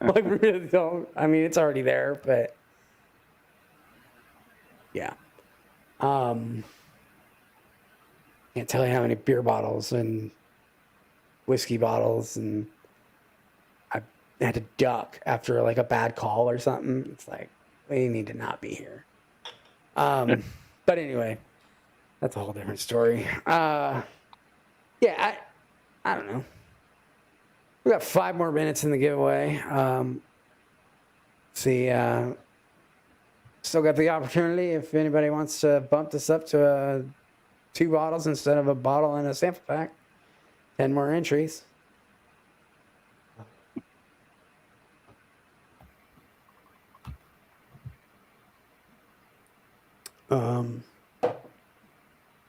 we really don't. I mean it's already there, but yeah. Can't tell you how many beer bottles and whiskey bottles, and I had to duck after like a bad call or something. It's like we need to not be here. But anyway, that's a whole different story. Yeah, I don't know. We got 5 more minutes in the giveaway. Still got the opportunity if anybody wants to bump this up to 2 bottles instead of a bottle and a sample pack. 10 more entries.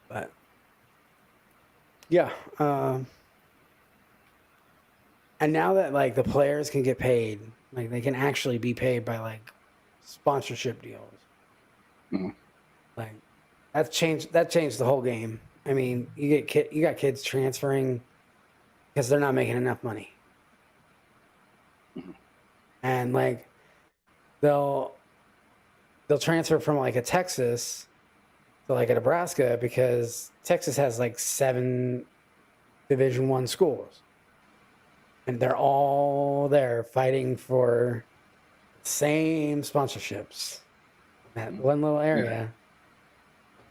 But yeah, and now that like the players can get paid, like they can actually be paid by like sponsorship deals. Like that changed the whole game. I mean, you got kids transferring because they're not making enough money, and like they'll transfer from like a Texas to like a Nebraska because Texas has like 7 Division I schools, and they're all there fighting for the same sponsorships in that one little area. Yeah.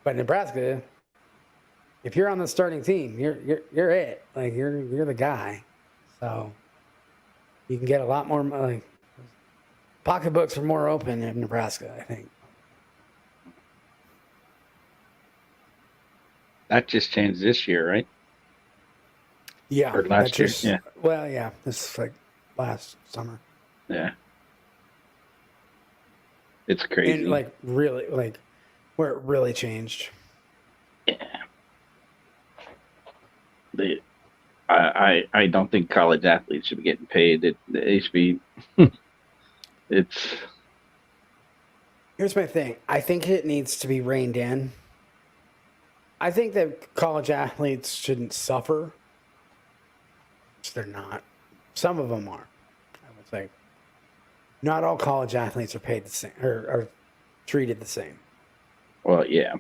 But Nebraska, if you're on the starting team, you're it. Like you're the guy. So you can get a lot more money. Pocketbooks are more open in Nebraska, I think. That just changed this year, right? Yeah. Or last year. Yeah. Well, yeah. This is like last summer. Yeah. It's crazy. And like really, like where it really changed. Yeah. I don't think college athletes should be getting paid. They should be. Here's my thing. I think it needs to be reined in. I think that college athletes shouldn't suffer. They're not. Some of them are. I would say. Not all college athletes are paid the same or are treated the same. Well, yeah.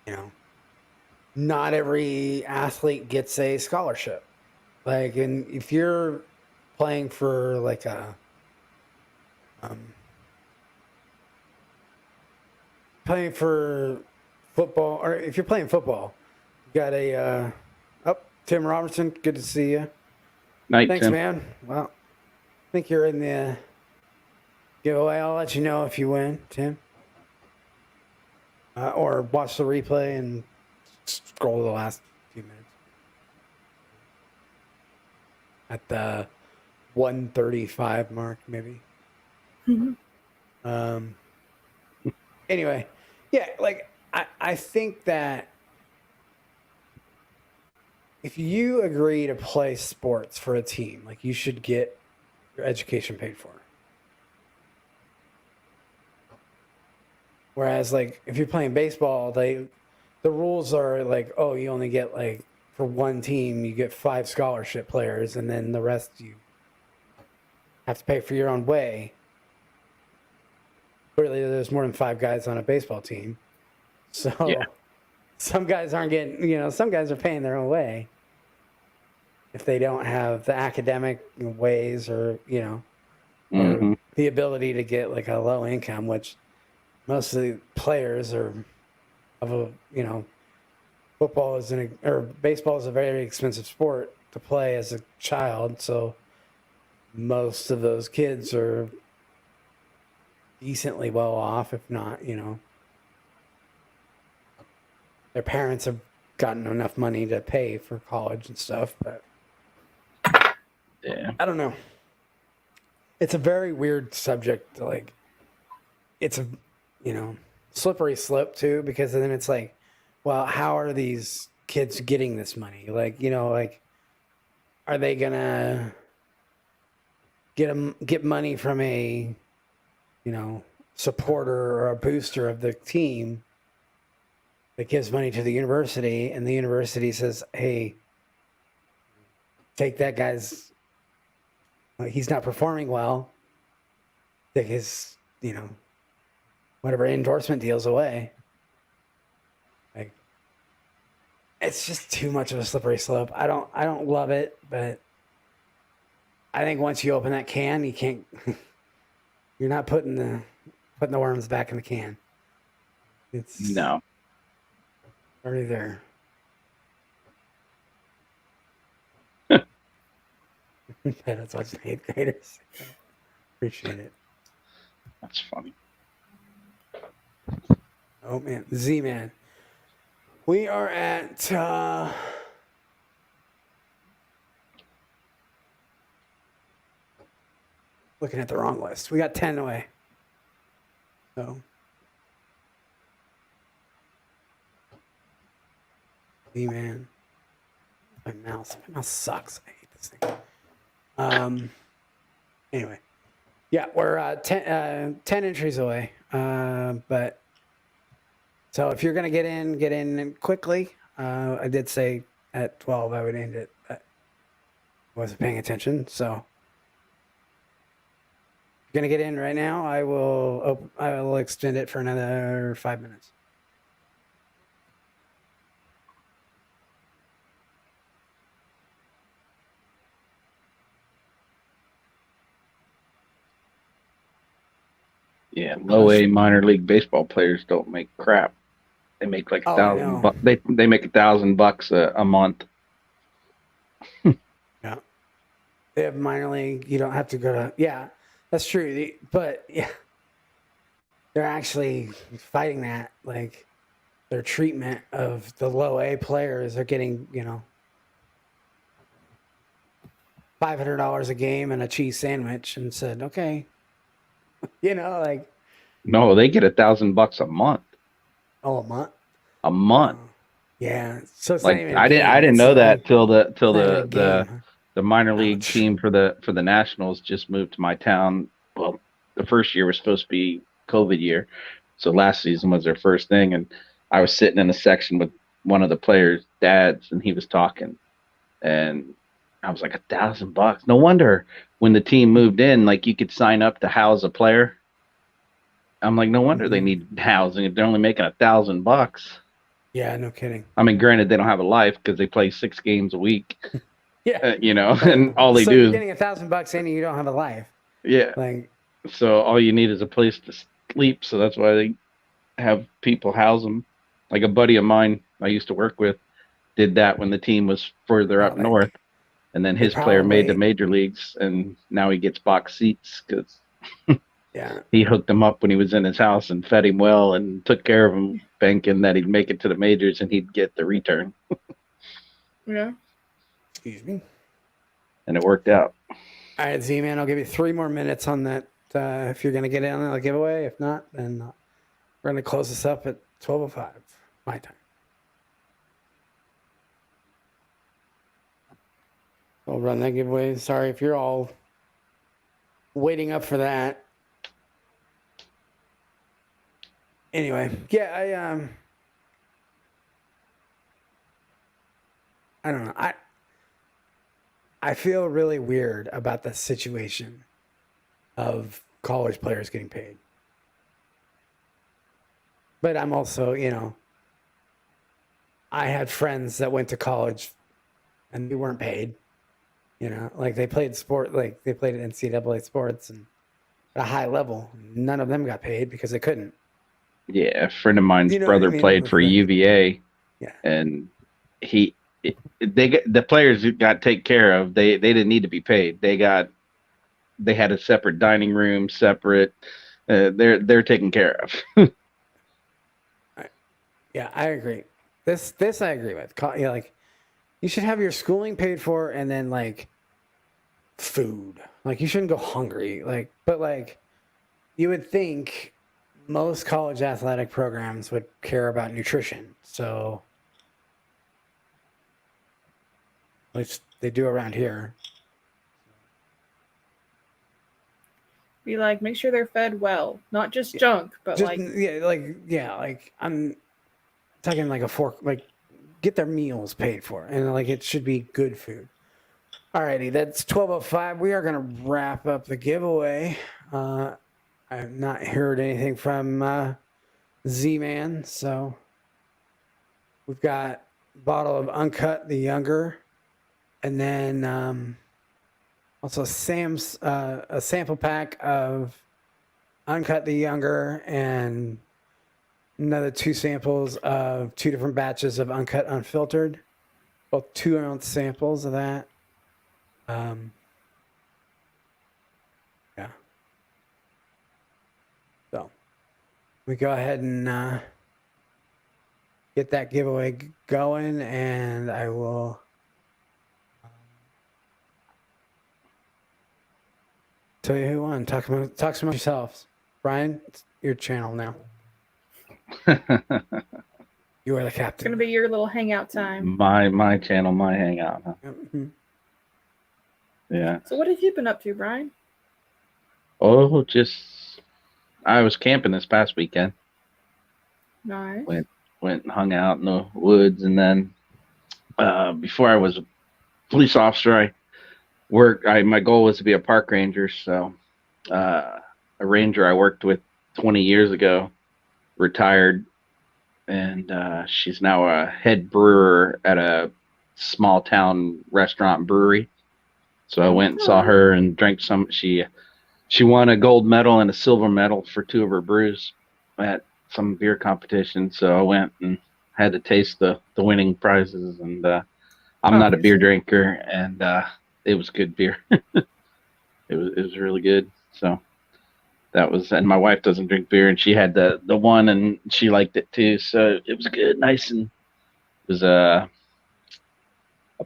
You know, not every athlete gets a scholarship. Like, and if you're playing for like a playing for football, or if you're playing football, you got a Tim Robertson, good to see you. Night, thanks, Tim. man. Well, I think you're in the giveaway. I'll let you know if you win, Tim. Or watch the replay and scroll the last few minutes. At the 1:35 mark, maybe. Mm-hmm. Anyway, yeah, like I think that if you agree to play sports for a team, like you should get your education paid for. Whereas, like, if you're playing baseball, the rules are like, oh, you only get like for one team, you get 5 scholarship players, and then the rest you have to pay for your own way. Clearly, there's more than 5 guys on a baseball team, so Yeah. some guys aren't getting. Some guys are paying their own way if they don't have the academic ways or or Hmm. the ability to get like a low income, which most of the players are of a football is or baseball is a very expensive sport to play as a child, so most of those kids are decently well off, if not, their parents have gotten enough money to pay for college and stuff, but Yeah. I don't know. It's a very weird subject. Like, it's a, slippery slope too, because then it's like, well, how are these kids getting this money? Like, are they gonna get money from a, supporter or a booster of the team that gives money to the university, and the university says, hey, take that guy's, he's not performing well, take his, whatever endorsement deals away. Like, it's just too much of a slippery slope. I don't love it, but I think once you open that can, you can't. You're not putting the worms back in the can. It's No. already there. That's watching 8th graders. Appreciate it. That's funny. Oh man, Z-Man. We are at looking at the wrong list. We got 10 away. So Z-Man. My mouse sucks. I hate this thing. Anyway. Yeah, we're 10 entries away. But so if you're gonna get in quickly. I did say at 12 I would end it, but I wasn't paying attention. So if you're gonna get in right now, I will extend it for another 5 minutes. Yeah, low A minor league baseball players don't make crap. They make like Oh, I know. $1,000. They make $1,000 a month. Yeah, they have minor league. You don't have to go to. Yeah, that's true. But yeah, they're actually fighting that. Like, their treatment of the low A players are getting $500 a game and a cheese sandwich, and said, okay, like. No, they get $1,000 a month. Oh, a month. A month. Yeah, so it's Like, not even I didn't know that till the minor league Ouch. team for the Nationals just moved to my town. Well, the first year was supposed to be COVID year, so last season was their first thing, and I was sitting in a section with one of the players' dads, and he was talking, and I was like, $1,000. No wonder when the team moved in, like, you could sign up to house a player. I'm like, no wonder they need housing if they're only making $1,000. Yeah, no kidding. I mean, granted, they don't have a life because they play 6 games a week. Yeah, and all they so do you're is getting $1,000 in, and you don't have a life. yeah. Like, So all you need is a place to sleep. So that's why they have people house them. Like a buddy of mine I used to work with did that when the team was further up north, and then his player made the major leagues, and now he gets box seats because he hooked him up when he was in his house and fed him well and took care of him, banking that he'd make it to the majors and he'd get the return. Yeah. Excuse me. And it worked out. All right, Z-Man, I'll give you 3 more minutes on that. If you're going to get in on the giveaway. If not, then we're going to close this up at 12:05, my time. We'll run that giveaway. Sorry if you're all waiting up for that. Anyway, yeah, I don't know. I feel really weird about the situation of college players getting paid. But I'm also, I had friends that went to college and they weren't paid. Like they played sport, like they played NCAA sports and at a high level. None of them got paid because they couldn't. Yeah, a friend of mine's You know what I brother mean? played With for the- UVA, Yeah. and the players who got taken care of. They didn't need to be paid. They had a separate dining room, separate. They're taken care of. Yeah, I agree. This I agree with. Like you should have your schooling paid for and then like food. Like you shouldn't go hungry. But you would think most college athletic programs would care about nutrition. So at least they do around here. Be like, make sure they're fed well, not just junk, but Just like like I'm talking like a fork, like get their meals paid for, and like it should be good food. Alrighty, that's 12:05. We are gonna wrap up the giveaway. I have not heard anything from Z-Man, so we've got a bottle of Uncut the Younger, and then also a sample pack of Uncut the Younger and another 2 samples of 2 different batches of Uncut Unfiltered, both 2-ounce samples of that. Yeah. So we go ahead and get that giveaway going, and I will tell you who won. Talk amongst yourselves. Brian, it's your channel now. You are the it's captain. gonna be your little hangout time. my channel, my hangout. Huh? Mhm. Yeah. So what have you been up to, Brian? Oh, I was camping this past weekend. Nice. Went and hung out in the woods, and then before I was a police officer, my goal was to be a park ranger. So a ranger I worked with 20 years ago retired, and she's now a head brewer at a small town restaurant brewery. So I went and saw her and drank some. She won a gold medal and a silver medal for 2 of her brews at some beer competition. So I went and had to taste the winning prizes. And I'm not a beer drinker, and it was good beer. It was really good. So that was, and my wife doesn't drink beer, and she had the one, and she liked it too. So it was good, nice, and it was a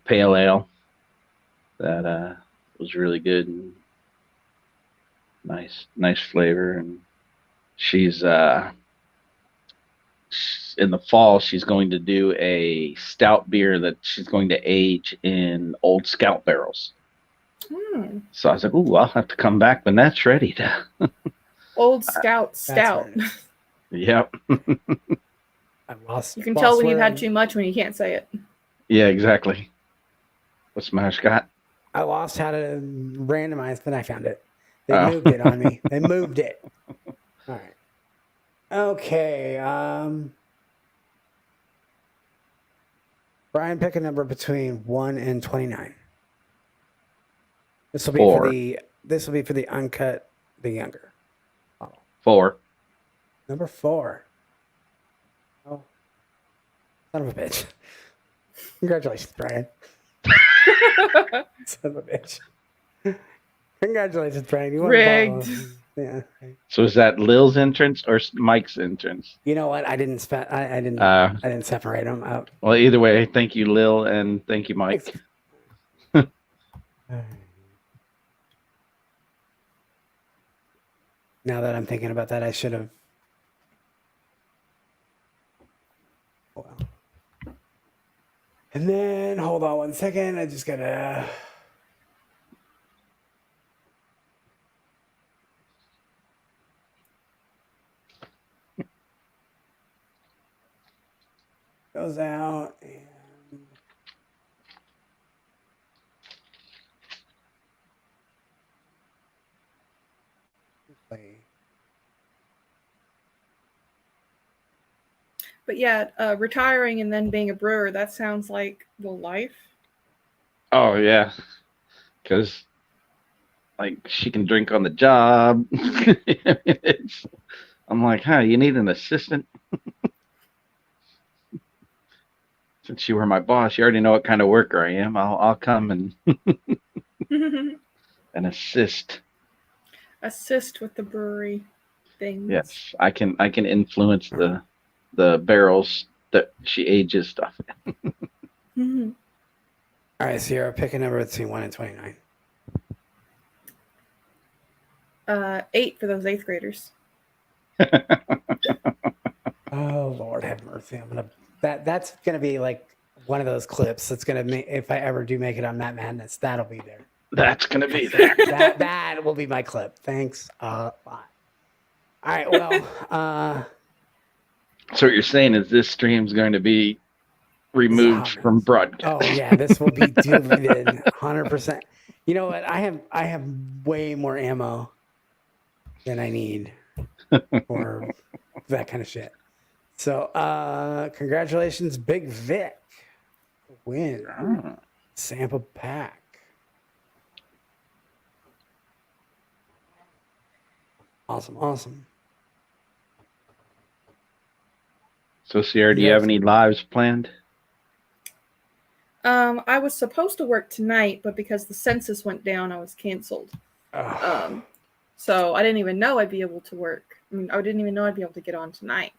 pale ale that was really good and nice flavor. And she's in the fall, she's going to do a stout beer that she's going to age in old Scout barrels. So I was like, "Ooh, I'll have to come back when that's ready." Old Scout stout. Right. Yep. I lost. You can tell when you've had too much when you can't say it. Yeah, exactly. What's the matter, Scott? I lost how to randomize, but I found it. They Oh. moved it on me. They moved it. All right. Okay. Brian, pick a number between 1 and 29. This will be 4. for the Uncut the Younger. 4. Number 4. Oh, son of a bitch! Congratulations, Brian. Son of a bitch. Congratulations, Brian. You won Rigged. the ball. Yeah. So is that Lil's entrance or Mike's entrance? You know what? I didn't separate them out. Well, either way, thank you, Lil, and thank you, Mike. Now that I'm thinking about that, I should have. Hold on. And then hold on 1 second. I just gotta. Goes out and play. But yeah, retiring and then being a brewer, that sounds like the life. Oh yeah, because like she can drink on the job. I'm like, huh? You need an assistant? Since you were my boss, you already know what kind of worker I am. I'll come and assist. Assist with the brewery things. Yes, I can influence the barrels that she ages stuff in. All right, Sierra, pick a number between 1 and 29. 8 for those 8th graders. Oh Lord, have mercy! That's gonna be like one of those clips that's gonna make, if I ever do make it on Matt Madness, that'll be there. That's gonna be there. that will be my clip. Thanks a lot. All right, well, So what you're saying is this stream's going to be removed from broadcast. Oh yeah, this will be deleted 100%. You know what? I have way more ammo than I need for that kind of shit. So congratulations, Big Vic. Win. Sample pack. Awesome. So Sierra, do you have any lives planned? I was supposed to work tonight, but because the census went down, I was canceled. So I didn't even know I'd be able to work. I mean, I didn't even know I'd be able to get on tonight.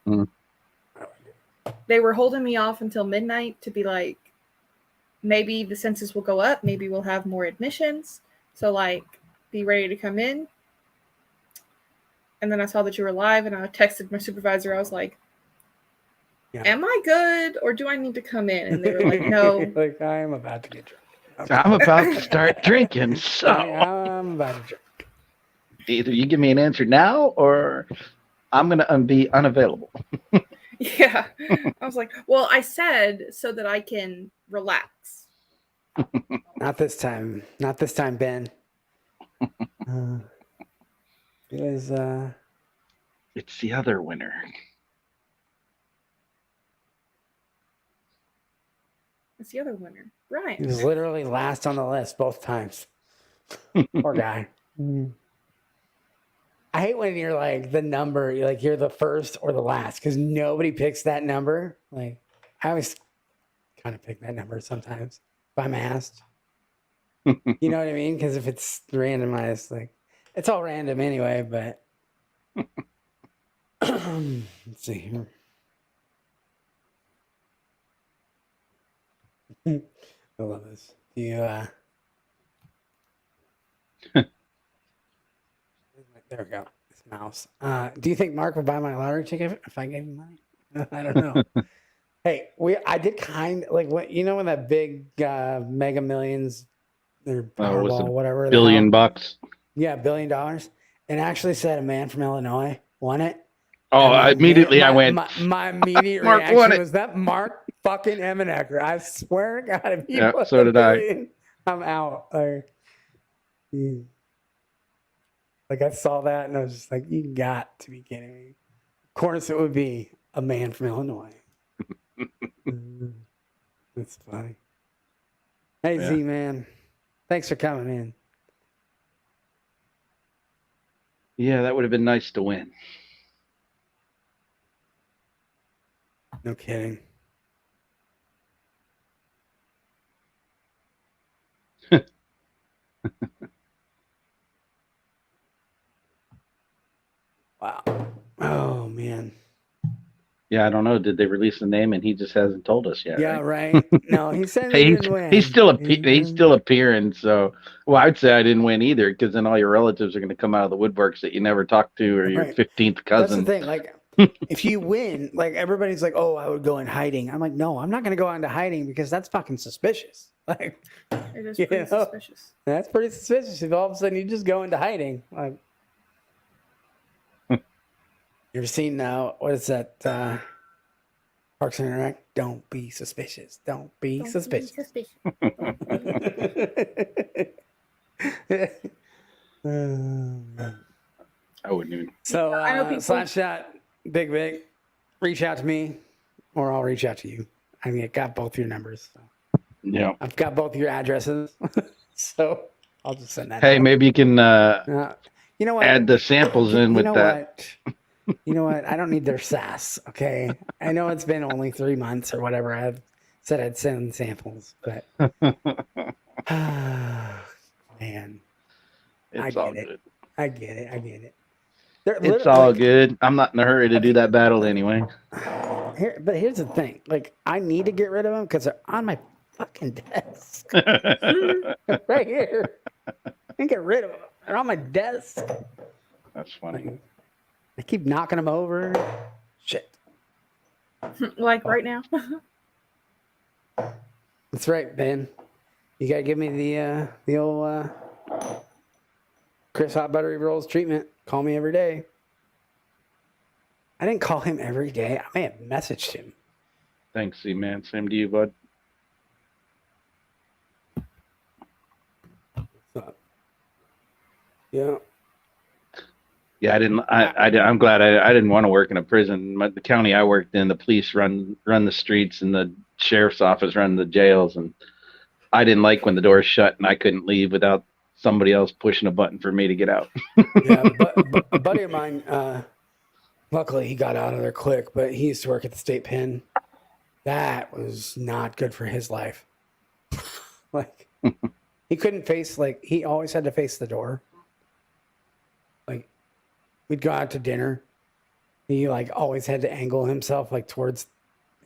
They were holding me off until midnight to be like, maybe the census will go up. Maybe we'll have more admissions. So like, be ready to come in. And then I saw that you were live and I texted my supervisor. I was like, am I good or do I need to come in? And they were like, no. Like, I am about to get drunk. I'm about to start drinking, so I'm about to drink. Either you give me an answer now or I'm going to be unavailable. Yeah. I was like, well, I said so that I can relax. Not this time, Ben. It was It's the other winner. It's the other winner, Brian. He was literally last on the list both times. Poor guy. I hate when you're like the number, you're the first or the last, because nobody picks that number. Like, I always kind of pick that number sometimes if I'm asked. You know what I mean? Because if it's randomized, like, it's all random anyway, but let's see here. I love this. Do you there we go. This mouse. Do you think Mark would buy my lottery ticket if I gave him money? I don't know. Hey, I did kind of like when when that big Mega Millions or Powerball, whatever, $1 billion. Yeah, $1 billion. And actually said a man from Illinois won it. Oh, I went. My immediate Mark reaction was that Mark fucking Emmenecker. I swear to God, if he won so did $1 billion, I'm out. Like I saw that and I was just like, you got to be kidding me. Of course it would be a man from Illinois. That's funny. Hey, Yeah. Z-Man. Thanks for coming in. Yeah, that would have been nice to win. No kidding. Wow. Oh, man. Yeah, I don't know. Did they release the name and he just hasn't told us yet? Yeah, right? No, he said he didn't win. He's still appearing. So, well, I'd say I didn't win either because then all your relatives are going to come out of the woodworks that you never talked to or your 15th cousin. That's the thing. Like, if you win, like everybody's like, oh, I would go in hiding. I'm like, no, I'm not going to go into hiding because that's fucking suspicious. Like, It is you pretty know, suspicious. that's pretty suspicious. If all of a sudden you just go into hiding, like, you ever seen what is that? Parks and Rec? Don't be suspicious. Don't be suspicious. I wouldn't even. So, I know people- Slapshot, Big, reach out to me, or I'll reach out to you. I mean, I got both your numbers. So. Yeah. I've got both your addresses, so I'll just send that. Hey, out. maybe you can You know what? add the samples in with that. You know what? I don't need their sass. Okay, I know it's been only 3 months or whatever. I've said I'd send samples, but man, It's all good. I get it. It's all good. I'm not in a hurry to do that battle anyway. But here's the thing: like, I need to get rid of them because they're on my fucking desk, right here. I can get rid of them. They're on my desk. That's funny. I keep knocking them over. Shit. Like right now. That's right, Ben. You gotta give me the old Chris Hot Buttery Rolls treatment. Call me every day. I didn't call him every day. I may have messaged him. Thanks, C-Man. Same to you, bud. Yeah. Yeah, I'm glad I didn't want to work in a prison. The county I worked in, the police run the streets, and the sheriff's office run the jails, and I didn't like when the doors shut and I couldn't leave without somebody else pushing a button for me to get out. Yeah, but a buddy of mine, luckily he got out of there quick, but he used to work at the state pen. That was not good for his life. Like, he couldn't face, like, he always had to face the door. Like, we'd go out to dinner. He, like, always had to angle himself, like, towards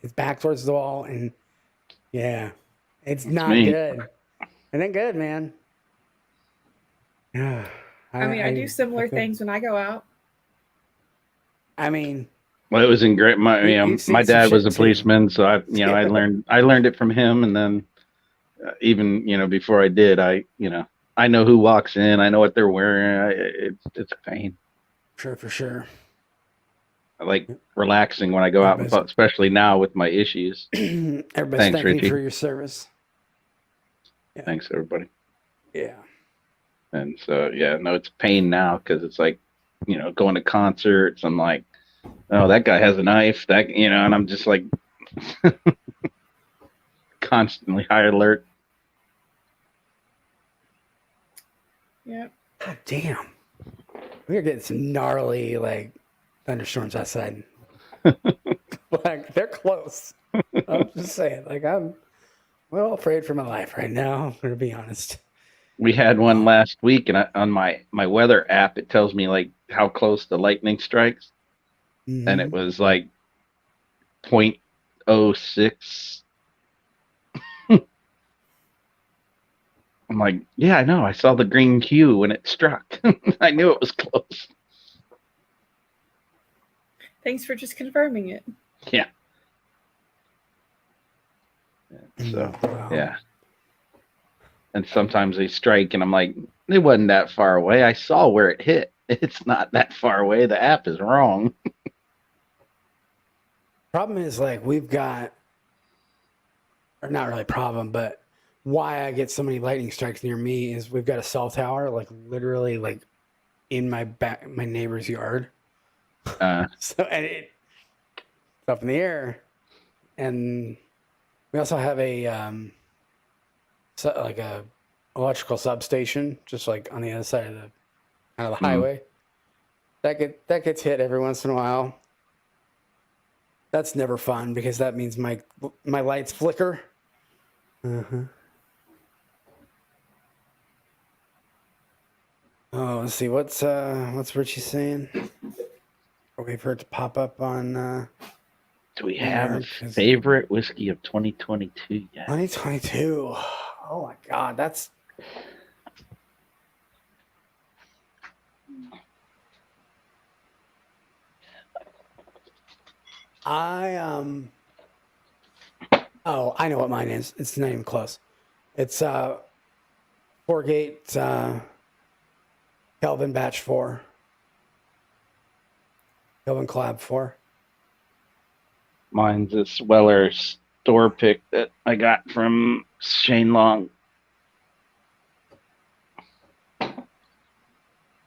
his back towards the wall. And, yeah, it's not good. It ain't good, man. Yeah. I do similar things when I go out. I mean, well, it was in great. My dad was a too. policeman, so I learned it from him, and then even before I did, I know who walks in, I know what they're wearing. It's a pain. For sure. I like relaxing when I go out, especially now with my issues. Everybody's thanking you for your service. Yeah. Thanks, everybody. Yeah. And so, it's pain now because it's like, going to concerts. I'm like, oh, that guy has a knife. And I'm just like constantly high alert. Yeah. God damn. We're getting some gnarly, like, thunderstorms outside. Like, they're close. I'm just saying. Like, I'm well afraid for my life right now. I'm going to be honest. We had one last week, and on my weather app, it tells me like how close the lightning strikes, and it was like 0.06. I'm like, yeah, I know. I saw the green hue when it struck. I knew it was close. Thanks for just confirming it. Yeah. So, yeah. And sometimes they strike, and I'm like, it wasn't that far away. I saw where it hit. It's not that far away. The app is wrong. Problem is, like, we've got, or not really problem, but why I get so many lightning strikes near me is we've got a cell tower, like, literally, like, in my neighbor's yard. And it's up in the air. And we also have a electrical substation just like on the other side of the highway. That gets hit every once in a while. That's never fun because that means my lights flicker. Oh, let's see what's Richie saying. Or wait for it to pop up on. Do we have a favorite whiskey of 2022 yet? 2022. Oh my God, that's. Oh, I know what mine is. It's not even close. It's 4-gate Kelvin batch 4. Kelvin collab 4. Mine's this Weller store pick that I got from Shane Long.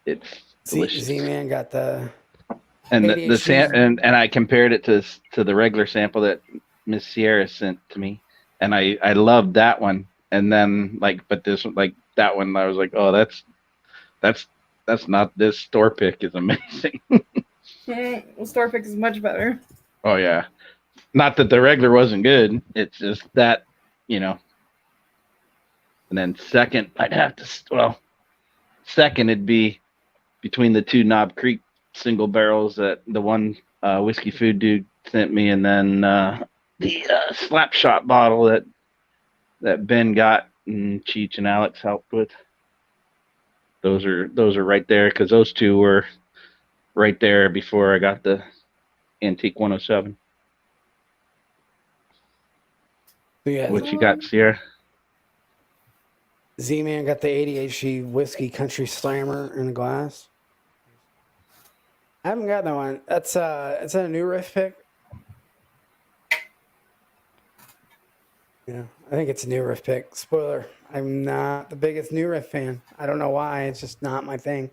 It's delicious. Z-Man got the And the ADHD. and I compared it to the regular sample that Miss Sierra sent to me, and I loved that one. And then but this one, that one, I was like, oh, that's not this store pick is amazing. Well, store pick is much better. Oh yeah, not that the regular wasn't good. It's just that, And then second, second it'd be between the two Knob Creek single barrels that the one whiskey food dude sent me, and then the slap shot bottle that Ben got and Cheech and Alex helped with. Those are right there, because those two were right there before I got the Antique 107. Yeah, What you got, Sierra? Z-Man got the ADHD whiskey country slammer in a glass. I haven't got that one. Is that a new riff pick? Yeah, I think it's a new riff pick. Spoiler, I'm not the biggest new riff fan. I don't know why. It's just not my thing.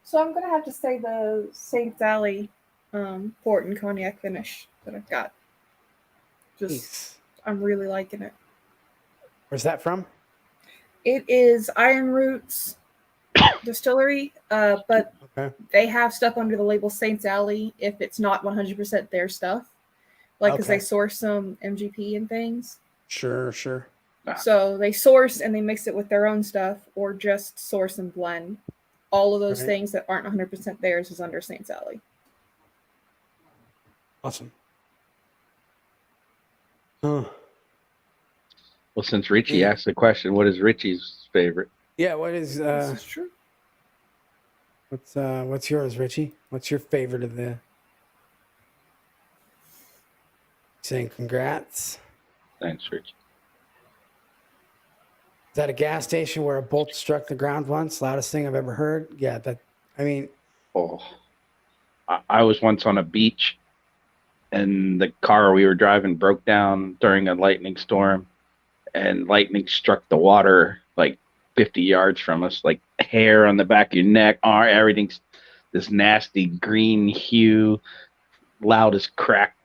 So I'm gonna have to say the St. Sally port and cognac finish that I've got. Just I'm really liking it. Where's that from? It is Iron Roots Distillery, but Okay. they have stuff under the label St. Sally if it's not 100% their stuff, because they source some MGP and things. Sure. So they source and they mix it with their own stuff, or just source and blend. All of those things that aren't 100% theirs is under St. Sally. Awesome. Oh. Well, since Richie asked the question, what is Richie's favorite? Yeah, what is This is true. what's yours, Richie? What's your favorite of the saying congrats? Thanks, Richie. Is that a gas station where a bolt struck the ground once? Loudest thing I've ever heard. Yeah, Oh, I was once on a beach, and the car we were driving broke down during a lightning storm, and lightning struck the water 50 yards from us, hair on the back of your neck, everything's this nasty green hue, loud as crack,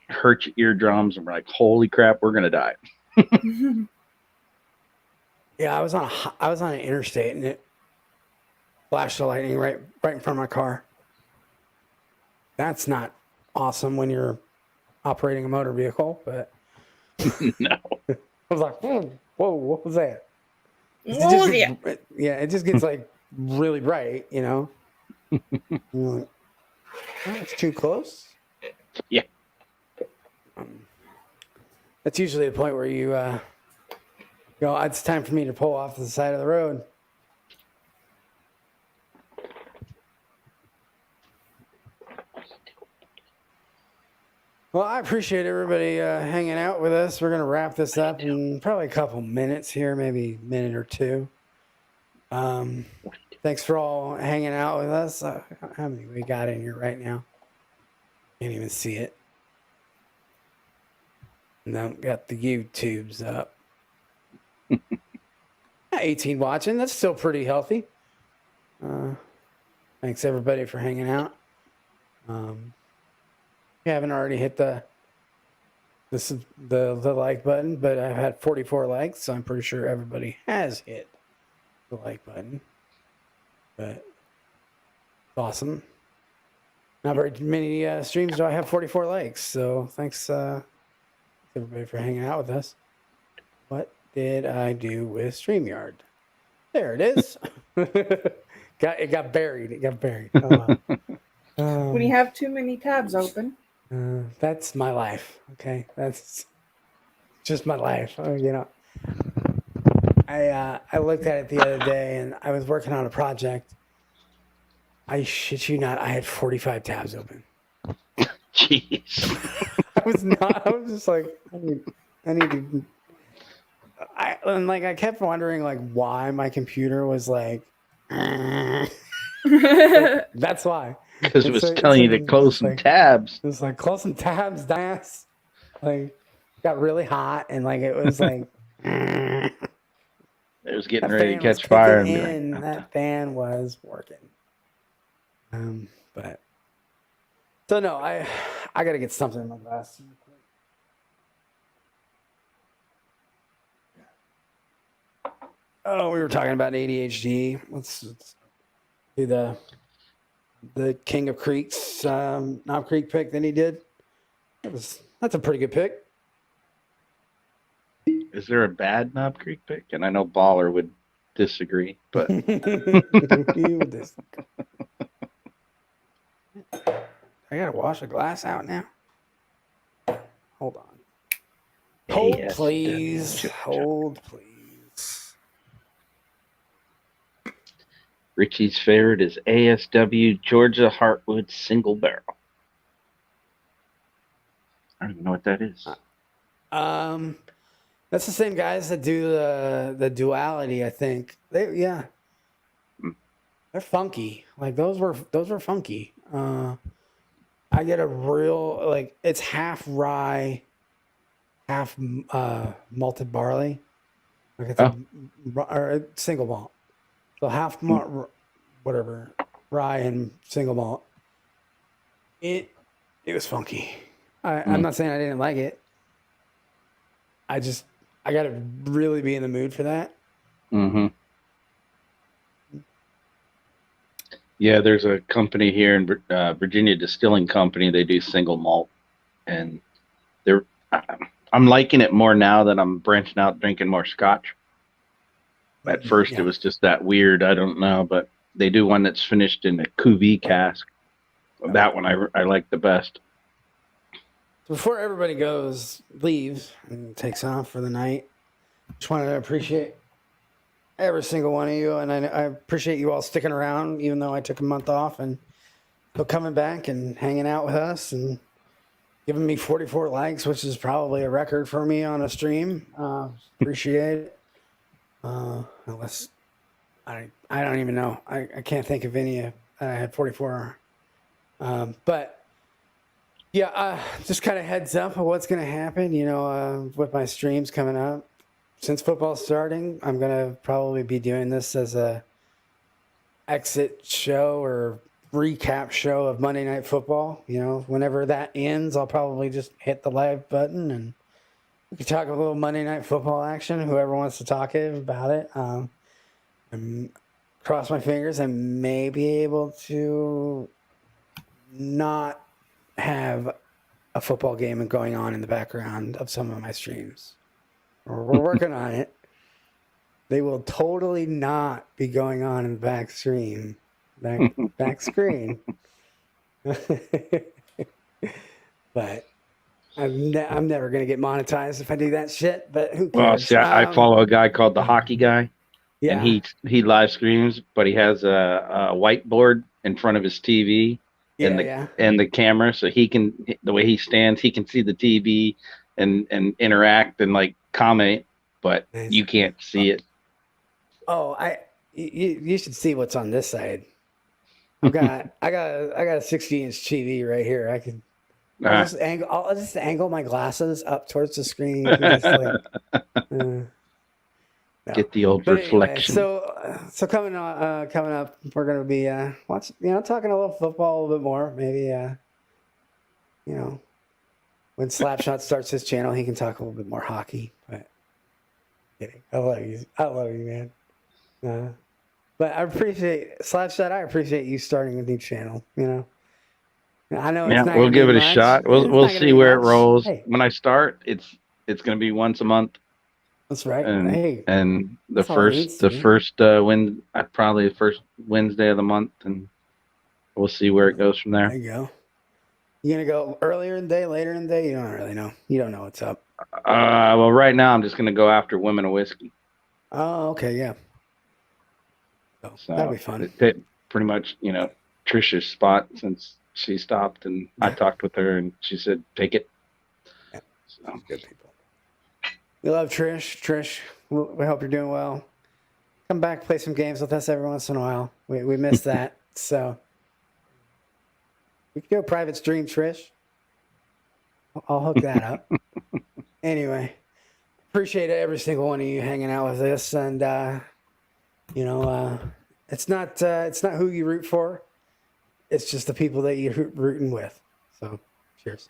hurt your eardrums, and we're like, holy crap, we're gonna die. Yeah, I was on an interstate and it flashed the lightning right in front of my car. That's not awesome when you're operating a motor vehicle, but No. I was like, whoa, what was that? It just gets really bright, You're like, oh, it's too close. Yeah. That's usually the point where you go, it's time for me to pull off the side of the road. Well, I appreciate everybody hanging out with us. We're going to wrap this up in probably a couple minutes here, maybe a minute or two. Thanks for all hanging out with us. How many we got in here right now? Can't even see it. No, got the YouTubes up. 18 watching. That's still pretty healthy. Thanks everybody for hanging out. You haven't already hit the like button, but I've had 44 likes, so I'm pretty sure everybody has hit the like button. But it's awesome. Not very many streams do I have 44 likes, so thanks everybody for hanging out with us. What did I do with StreamYard? There it is. It got buried. Oh, wow. When you have too many tabs open. That's my life. Okay, that's just my life. I looked at it the other day, and I was working on a project. I shit you not, I had 45 tabs open. Jeez. I was not. I was just like, I need to. And like I kept wondering like why my computer was like. That's why. Because it was telling you to close some like, tabs. It was like close some tabs, dumbass. Like got really hot and like it was like. It was getting That ready fan to was catch fire. kicking And be in. like, That fan was working. But so no, I gotta get something in my glass. Oh, we were talking about ADHD. Let's do the King of Creeks Knob Creek pick that he did. That's a pretty good pick. is there a bad Knob Creek pick? And I know Baller would disagree, but You would disagree. I gotta wash the glass out now. Hold on. Hold, ASW. please. Hold, please. Richie's favorite is ASW Georgia Heartwood Single Barrel. I don't even know what that is. That's the same guys that do the duality. I think they're funky. Like those were funky. I get a real like it's half rye, half malted barley. Like it's a single malt. So half whatever rye and single malt. It was funky. I'm not saying I didn't like it. I got to really be in the mood for that. Mm-hmm. Yeah, there's a company here in Virginia Distilling Company. They do single malt, and I'm liking it more now that I'm branching out, drinking more Scotch. At first, it was just that weird. I don't know, but they do one that's finished in a cuvee cask. That one I like the best. Before everybody leaves and takes off for the night, just wanted to appreciate every single one of you, and I appreciate you all sticking around, even though I took a month off, and still coming back and hanging out with us and giving me 44 likes, which is probably a record for me on a stream. Appreciate it. Unless I don't even know. I can't think of any. I had 44. But yeah, just kind of heads up of what's going to happen, with my streams coming up. Since football's starting, I'm going to probably be doing this as a exit show or recap show of Monday Night Football. Whenever that ends, I'll probably just hit the live button and we can talk a little Monday Night Football action. Whoever wants to talk about it. And cross my fingers I may be able to not have a football game going on in the background of some of my streams. We're working on it. They will totally not be going on in the back screen. Back screen. But I'm never going to get monetized if I do that shit, but who cares? Well, see, I follow a guy called the Hockey Guy, yeah. and he live streams, but he has a whiteboard in front of his TV and the camera, so he can, the way he stands, he can see the TV and interact and like comment, but you can't see it. Oh, you should see what's on this side. I got a 60-inch TV right here. I'll just angle my glasses up towards the screen. Just no. Get the old reflection. Anyway, so coming up, we're gonna be talking a little football a little bit more. Maybe when Slapshot starts his channel, he can talk a little bit more hockey. But kidding. I love you, man. But I appreciate Slapshot. I appreciate you starting a new channel. I know. Yeah, we'll give it a shot. We'll see where it rolls. Hey. When I start, it's going to be once a month. That's right. And the first probably the first Wednesday of the month, and we'll see where it goes from there. There you go. You gonna go earlier in the day, later in the day? You don't really know. You don't know what's up. Well, right now I'm just going to go after Women of Whiskey. Oh, okay, yeah. So that'll be fun. It pretty much, Trisha's spot since she stopped and I talked with her and she said, take it. Yeah. So. Good people. We love Trish. Trish, we hope you're doing well. Come back, play some games with us every once in a while. We miss that. So we could do a private stream, Trish. I'll hook that up. Anyway, appreciate every single one of you hanging out with us. And, it's not who you root for. It's just the people that you're rooting with. So cheers.